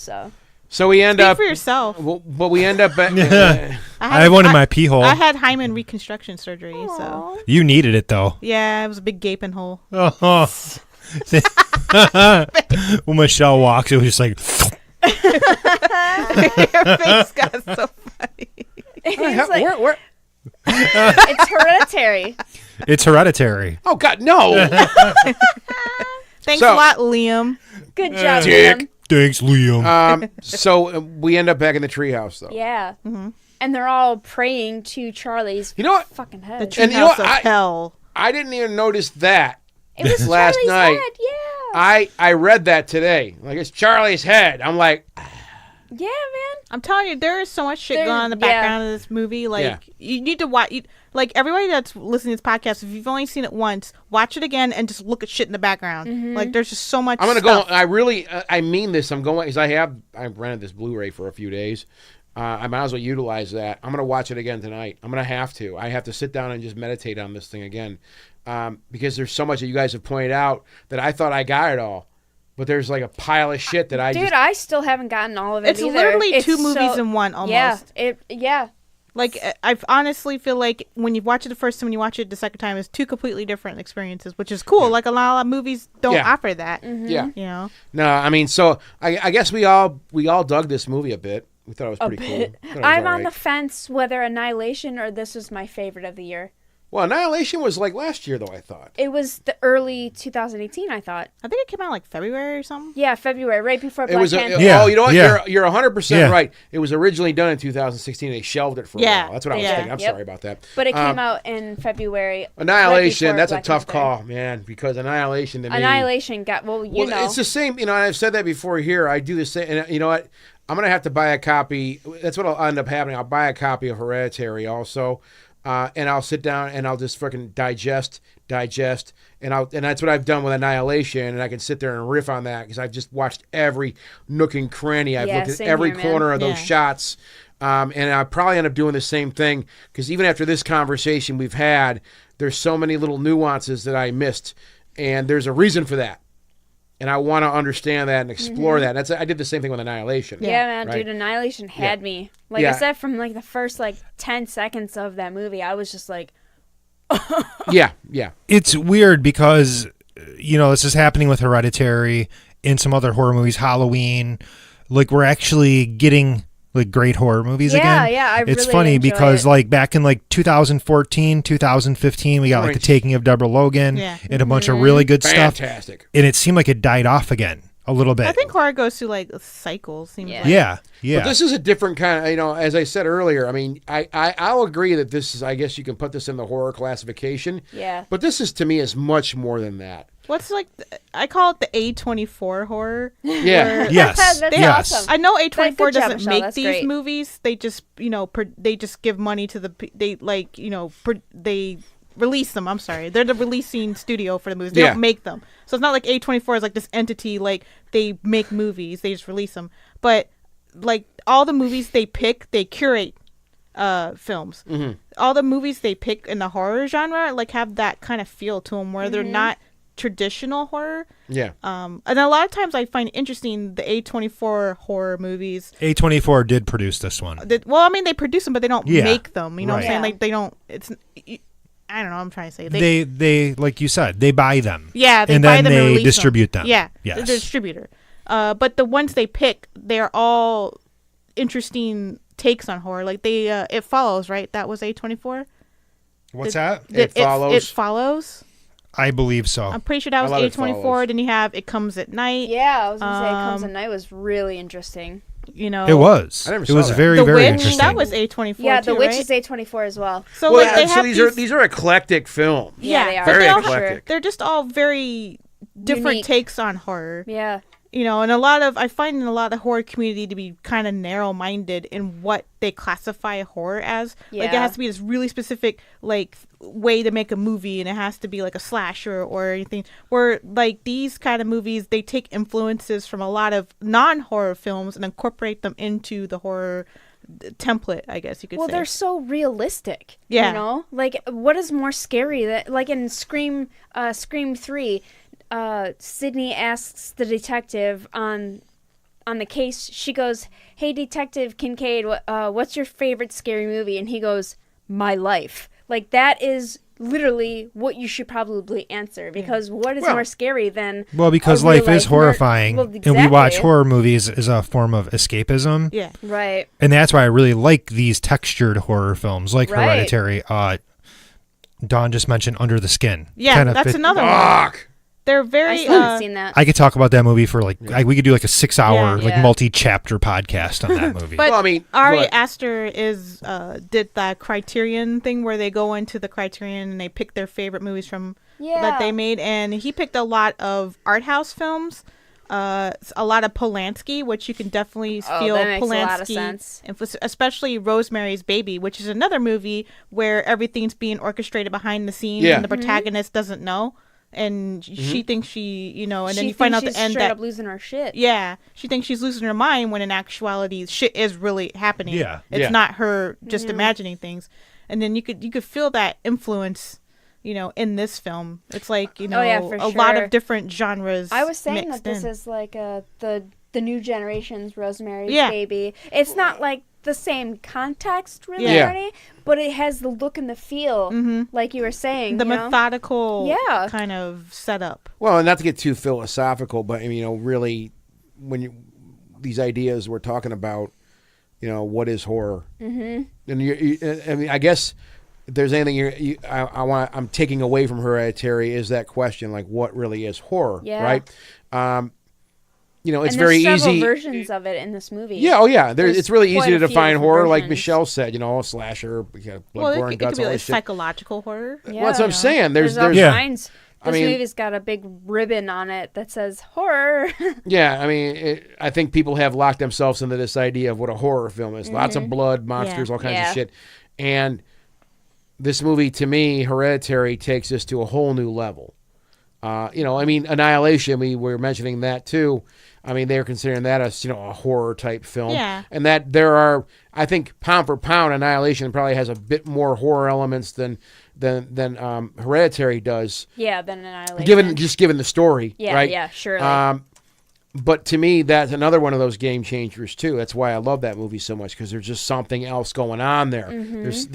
So we end Speak up. for yourself. But we end up. I have one in my pee hole. I had hymen reconstruction surgery, so Aw. You needed it, though. yeah, it was a big gaping hole. Oh. When Michelle walks, it was just like, Your face got so funny. it's, like, where? it's hereditary. it's hereditary. Oh God, no! Thanks So- a lot, Liam. Good job, Dick. Liam. Thanks, Liam. So we end up back in the treehouse, though. Yeah. And they're all praying to Charlie's You know what? fucking The head. And you know treehouse what? of hell. I didn't even notice that It was last Charlie's night. head. Yeah. I read that today. Like, it's Charlie's head. I'm like, Yeah, man. I'm telling you, there is so much shit There- going on in the yeah. background of this movie. Like, Yeah. you need to watch. Like, everybody that's listening to this podcast, if you've only seen it once, watch it again and just look at shit in the background. Mm-hmm. Like, there's just so much I'm gonna stuff. go. I really, I mean this. I'm going because I rented this Blu-ray for a few days. I might as well utilize that. I'm gonna watch it again tonight. I'm gonna have to. I have to sit down and just meditate on this thing again, because there's so much that you guys have pointed out that I thought I got it all, but there's like a pile of shit that I Dude, just. I still haven't gotten all of it It's either. literally It's two movies so- in one, almost. Yeah. Like, I honestly feel like when you watch it the first time, when you watch it the second time, it's two completely different experiences, which is cool. Like, a lot of movies don't Yeah. offer that. Yeah. You know? No, I mean, so I guess we all dug this movie a bit. We thought it was pretty cool. Thought it was I'm all on the right. fence whether Annihilation or this was my favorite of the year. Well, Annihilation was like last year, though. I thought. It was the early 2018, I thought. I think it came out like February or something. Yeah, February, right before It Black was. Panther. Yeah. Oh, you know what? Yeah. You're 100% Yeah. right. It was originally done in 2016. They shelved it for a Yeah. while. That's what I was Yeah. thinking. I'm Yep. sorry about that. But it came out in February. Annihilation. right before That's a Black tough Panther. call, man. Because Annihilation to me. Annihilation got, well, you know. It's the same. You know, I've said that before here. I do the same. And you know what? I'm gonna have to buy a copy. That's what'll end up happening. I'll buy a copy of Hereditary also, and I'll sit down and I'll just freaking digest, and that's what I've done with Annihilation. And I can sit there and riff on that because I've just watched every nook and cranny. I've Yeah, looked at same every here, man. corner of those Yeah. shots. And I'll probably end up doing the same thing because even after this conversation we've had, there's so many little nuances that I missed, and there's a reason for that. And I want to understand that and explore that. I did the same thing with Annihilation. Yeah, man, right? dude, Annihilation had me. Like Yeah. I said, from like the first like 10 seconds of that movie, I was just like, Yeah. It's weird because, this is happening with Hereditary and some other horror movies, Halloween. Like, we're actually getting like great horror movies Yeah, again. yeah, I It's really funny enjoy because it. like back in like 2014, 2015, we got like Right. The Taking of Deborah Logan Yeah. and a bunch of Mm-hmm. really good stuff. Fantastic. And it seemed like it died off again a little bit. I think horror goes through like cycles. Seems Yeah. like. Yeah. But this is a different kind of, as I said earlier, I mean, I'll agree that this is, I guess you can put this in the horror classification. yeah. But this is, to me, is much more than that. What's like? I call it the A24 horror. Yeah. Yes. That's yes. awesome. I know A24 Good job, doesn't Michelle. make That's these great. movies. They just, they just give money to they they release them. I'm sorry, they're the releasing studio for the movies. They Yeah. don't make them, so it's not like A24 is like this entity. Like they make movies, they just release them. But like all the movies they pick, they curate films. Mm-hmm. All the movies they pick in the horror genre like have that kind of feel to them, where they're not traditional horror. Yeah. And a lot of times I find interesting the A24 horror movies. A24 did produce this one. Well, I mean, they produce them, but they don't Yeah. make them. You know what I'm Right. saying? Yeah. Like they don't. It's. I don't know. What I'm trying to say. They like you said, they buy them. Yeah, they and buy then them and they release distribute them. Yeah, Yes. they're the distributor. But the ones they pick, they're all interesting takes on horror. Like It Follows, right? That was A24. What's that? It Follows. It Follows. I believe so. I'm pretty sure that was love It A24. Follows. Then you have It Comes at Night. Yeah, I was gonna say It Comes at Night was really interesting. You know, It was. I never It saw was that. very, The very Witch. interesting. That was A24. Yeah, The too, Witch right? is A24 as well. So Well, like they have these are eclectic films. Yeah, they are. Very they all- eclectic. They're just all very different Unique. takes on horror. Yeah. You know, and I find in a lot of horror community to be kind of narrow-minded in what they classify horror as. Like it Yeah. has to be this really specific like way to make a movie, and it has to be like a slasher or anything. Where like these kind of movies, they take influences from a lot of non-horror films and incorporate them into the horror template, I guess you could Well, say. they're so realistic. Yeah. You know, like what is more scary that like in Scream 3, Sydney asks the detective on the case. She goes, "Hey, Detective Kincaid, what's your favorite scary movie?" And he goes, "My Life." Like that is literally what you should probably answer, because what is Well- more scary than Well, because a life real is life horrifying, Well, and we watch exactly. horror movies as a form of escapism. Yeah. Right. And that's why I really like these textured horror films like Right. Hereditary. Dawn just mentioned Under the Skin. Yeah, Kind of that's fit- another one. Fuck. They're I very still haven't seen that. I could talk about that movie for we could do like a 6-hour Yeah. like Yeah. multi-chapter podcast on that movie. But Well, I mean, Ari what? Aster did that Criterion thing where they go into the Criterion and they pick their favorite movies from that they made, and he picked a lot of art house films, a lot of Polanski, which you can definitely feel that makes a Polanski lot of sense. especially Rosemary's Baby, which is another movie where everything's being orchestrated behind the scenes Yeah. and the protagonist doesn't know, and she thinks she, and then She you find out thinks at the end she's straight that up losing her shit. yeah, she thinks she's losing her mind when in actuality shit is really happening. Yeah. It's Yeah. not her just imagining things. And then you could feel that influence, in this film. It's like, Oh, yeah, for a lot sure. of different genres. I was saying that mixed this in. is like the new generation's Rosemary's Yeah. Baby. It's not like the same context really, Yeah. Bernie, but it has the look and the feel, like you were saying. the you know? methodical Yeah. kind of setup. Well, and not to get too philosophical, but really, when these ideas we're talking about, what is horror? Mm-hmm. And I guess if there's anything I'm taking away from Hereditary is that question, like, what really is horror? Yeah. Right? It's and very there's several easy. versions of it in this movie. Yeah, oh yeah. There's It's really quite easy a to few define different horror, like versions. Michelle said. Slasher, blood, Well, gore, it and could guts, be all like this shit. psychological horror. Well, that's what I'm saying. There's all Yeah. kinds. I This mean- movie's got a big ribbon on it that says horror. Yeah, I think people have locked themselves into this idea of what a horror film is. Lots of blood, monsters, all kinds Yeah. of shit. And this movie, to me, Hereditary, takes this to a whole new level. Annihilation, we were mentioning that too. They're considering that as, a horror type film. Yeah. And that there are, I think, pound for pound, Annihilation probably has a bit more horror elements than Hereditary does. Yeah, then Annihilation. Given the story, Yeah, right? yeah, surely. But to me, that's another one of those game changers too. That's why I love that movie so much, because there's just something else going on there. It's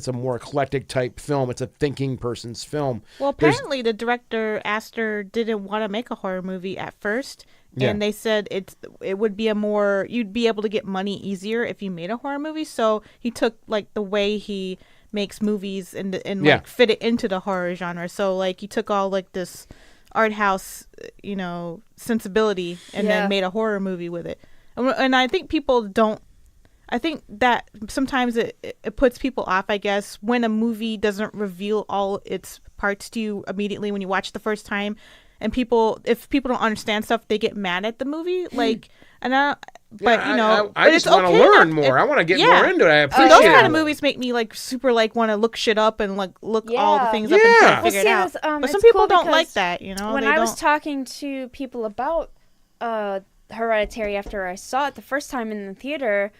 a more eclectic type film. It's a thinking person's film. Well, There's- apparently the director Aster didn't want to make a horror movie at first, Yeah. and they said it would be you'd be able to get money easier if you made a horror movie. So he took like the way he makes movies and Yeah. like fit it into the horror genre. So like he took all like this art house, sensibility and Yeah. then made a horror movie with it. And I think people don't. I think that sometimes it puts people off, I guess, when a movie doesn't reveal all its parts to you immediately when you watch it the first time. And if people don't understand stuff, they get mad at the movie. I I just want to learn more. I want to get more into it. I So appreciate those it. kind of movies make me like super like want to look shit up and like look all the Yeah. things up and try Yeah. to figure it Well, out. see, But it's some people cool don't like because that, when they I was don't- talking to people about Hereditary after I saw it the first time in the theater,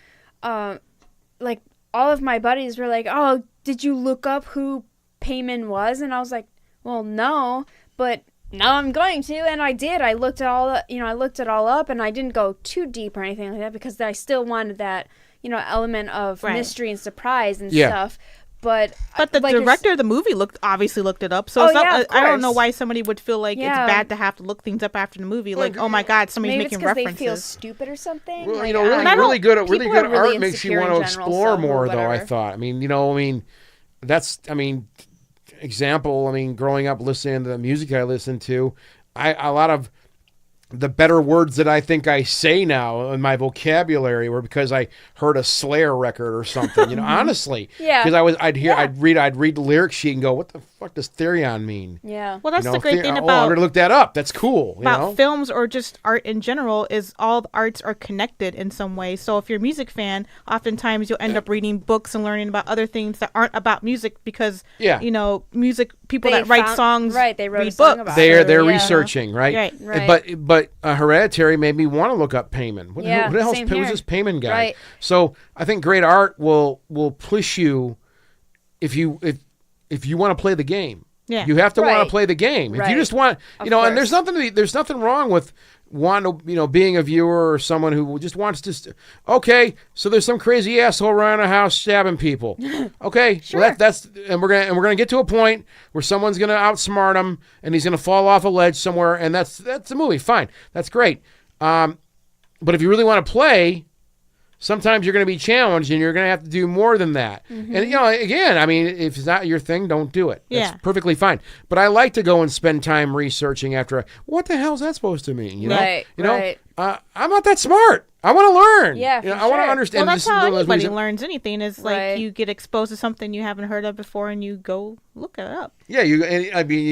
like all of my buddies were like, "Oh, did you look up who Payman was?" And I was like, "Well, no, but now I'm going to." And I did. I looked it all up, and I didn't go too deep or anything like that because I still wanted that, element of Right. mystery and surprise and Yeah. stuff. But the like you're director of the movie obviously looked it up. So it's Oh, not, yeah, of I don't know course. why somebody would feel like Yeah. it's bad to have to look things up after the movie. Like, oh my God, somebody's maybe it's making because references. they feel stupid or something. Well, Like, you know, I really, don't know. really good People are really art makes you insecure want to in general, explore so more, though. I whatever. thought. I mean, example. I mean, growing up listening to the music I listened to, a lot of the better words that I think I say now in my vocabulary were because I heard a Slayer record or something. You know, honestly, Yeah. Because I'd read the lyric sheet and go, "What the fuck does Therion mean?" Yeah. Well, that's You know, the great thing I'm about gonna look that up. That's cool. You about know? films or just art in general is all the arts are connected in some way. So if you're a music fan, oftentimes you'll end up reading books and learning about other things that aren't about music because Yeah. you know, music people They that write found- songs right, they wrote a read song books. about They're Yeah. researching, right? Right. Right. But Hereditary made me want to look up Payman. What Yeah, the hell's same who's here. this Payman guy? Right. So I think great art will push you if you want to play the game. Yeah. You have to want Right. to play the game. If you Right. just want, Of and there's course. nothing wrong with being a viewer or someone who just wants to. Okay, so there's some crazy asshole around a house stabbing people. Okay, Sure. well, that's and we're gonna get to a point where someone's gonna outsmart him and he's gonna fall off a ledge somewhere, and that's the movie. Fine, that's great. But if you really want to play, sometimes you're going to be challenged and you're going to have to do more than that. Mm-hmm. And, again, I mean, if it's not your thing, don't do it. Yeah. That's perfectly fine. But I like to go and spend time researching after, what the hell is that supposed to mean? You know? Right, You know? right. I'm not that smart. I want to learn. Yeah, You know, for I want to sure. understand. Well, that's this, how those anybody movies. learns anything is like Right. you get exposed to something you haven't heard of before and you go look it up. Yeah, you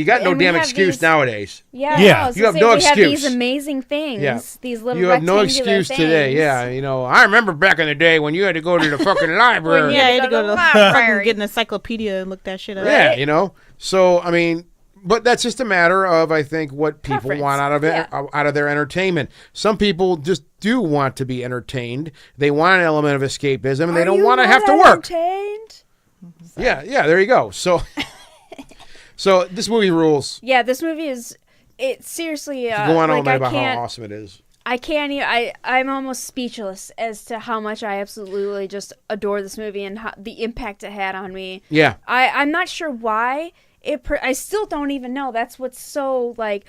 got no And we damn have excuse these- nowadays. Yeah. Yeah. No, I was You gonna have no say, we have excuse. these amazing things. Yeah. These little You have no rectangular excuse today. things. Yeah, I remember back in the day when you had to go to the fucking library. Yeah, you had to go to the fucking library. get an encyclopedia and look that shit up. Yeah, So I mean, but that's just a matter of I think what people Preference. want out of it, Yeah. out of their entertainment. Some people just do want to be entertained. They want an element of escapism, and they don't want to have to work. Entertained? Yeah. There you go. So, so this movie rules. Yeah, this movie is. It seriously. Go on all like, night I about can't. how awesome it is. I can't. I'm almost speechless as to how much I absolutely just adore this movie and the impact it had on me. Yeah. I'm not sure why. I still don't even know. That's what's so like,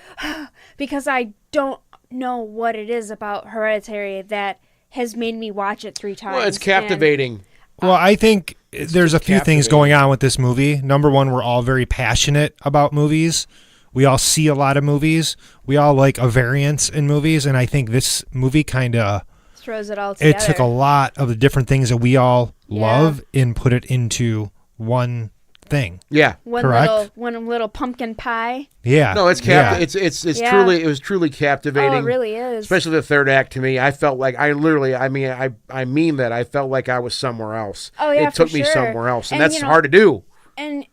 because I don't know what it is about Hereditary that has made me watch it 3 times. Well, it's captivating. Well, I think there's a just few things captivating. going on with this movie. Number one, we're all very passionate about movies. We all see a lot of movies. We all like a variance in movies, and I think this movie kind of Throws it all together. it took a lot of the different things that we all Yeah. love and put it into one thing. Yeah. Correct. One little pumpkin pie. Yeah. No, it's yeah. it's Yeah. it was truly captivating. Oh, it really is. Especially the third act to me. I felt like I mean that I felt like I was somewhere else. Oh, yeah, It took for me sure. somewhere else. And And, that's hard to do. And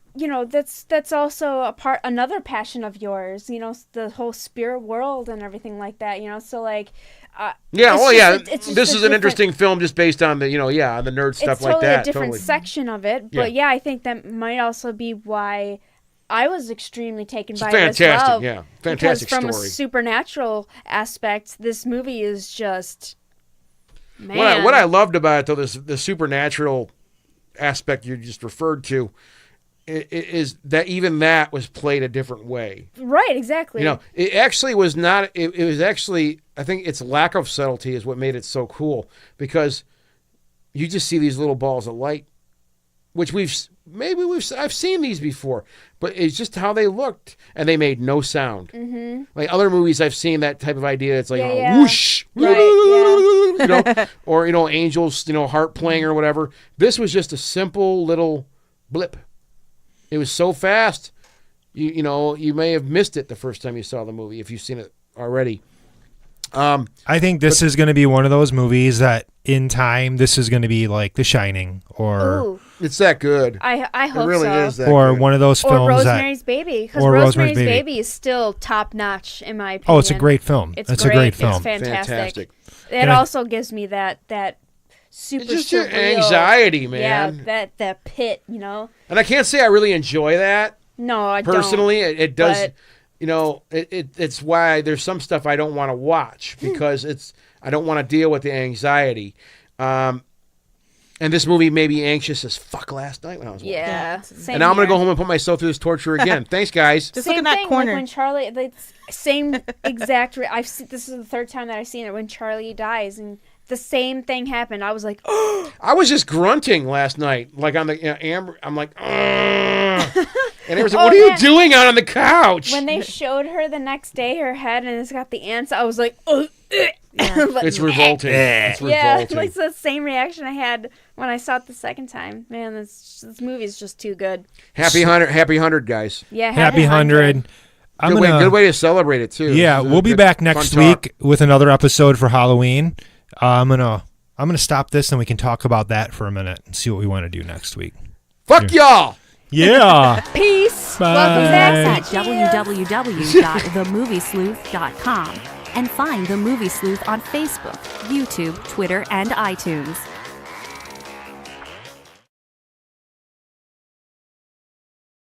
that's also another passion of yours. The whole spirit world and everything like that. So like. Yeah, it's oh just yeah. it's just This a is an different- interesting film just based on the, the nerd stuff It's like totally that. a different Totally. section of it, but yeah, I think that might also be why I was extremely taken by it as fantastic, well. yeah. Fantastic because from story. a supernatural aspect, this movie is just man. What I loved about it though, the supernatural aspect you just referred to, is that even that was played a different way. Right, exactly. It actually was not. It was actually. I think its lack of subtlety is what made it so cool, because you just see these little balls of light, which I've seen these before, but it's just how they looked, and they made no sound. Mm-hmm. Like other movies I've seen that type of idea. It's like Yeah. whoosh, Right, or angels, harp playing or whatever. This was just a simple little blip. It was so fast, you may have missed it the first time you saw the movie if you've seen it already. I think this is going to be one of those movies that in time this is going to be like The Shining or Ooh, It's that good. I hope It really so. is that or good. one of those Or films that Rosemary's Baby, because or Rosemary's Rosemary's Baby. Baby. is still top notch in my opinion. oh, it's a great film. It's a great film. It's fantastic. It And I- also gives me that super It's just your surreal, anxiety, man. Yeah, that pit, And I can't say I really enjoy that No, I personally. don't. It does. but- It's why there's some stuff I don't want to watch because I don't want to deal with the anxiety. And this movie made me anxious as fuck last night when I was watching. Yeah. Same And now I'm going to here. go home and put myself through this torture again. Thanks, guys. Just Same look in that thing, corner. Like when Charlie, the same exact. This is the third time that I've seen it. When Charlie dies, and the same thing happened. I was like, oh. I was just grunting last night, like on the Amber. I'm like, ugh. And Amber's like, what are you doing out on the couch? When they showed her the next day, her head, and it's got the ants, I was like, oh. It's revolting. It's Yeah, revolting. it's the same reaction I had when I saw it the second time. Man, this movie is just too good. Happy 100, guys. Yeah, Happy 100. Good way to celebrate it too. Yeah, This is a we'll be good, back fun next talk. week with another episode for Halloween. I'm gonna stop this and we can talk about that for a minute and see what we want to do next week. Fuck y'all. Yeah. Peace. Bye. Welcome back At to www.themoviesleuth.com and find The Movie Sleuth on Facebook, YouTube, Twitter, and iTunes.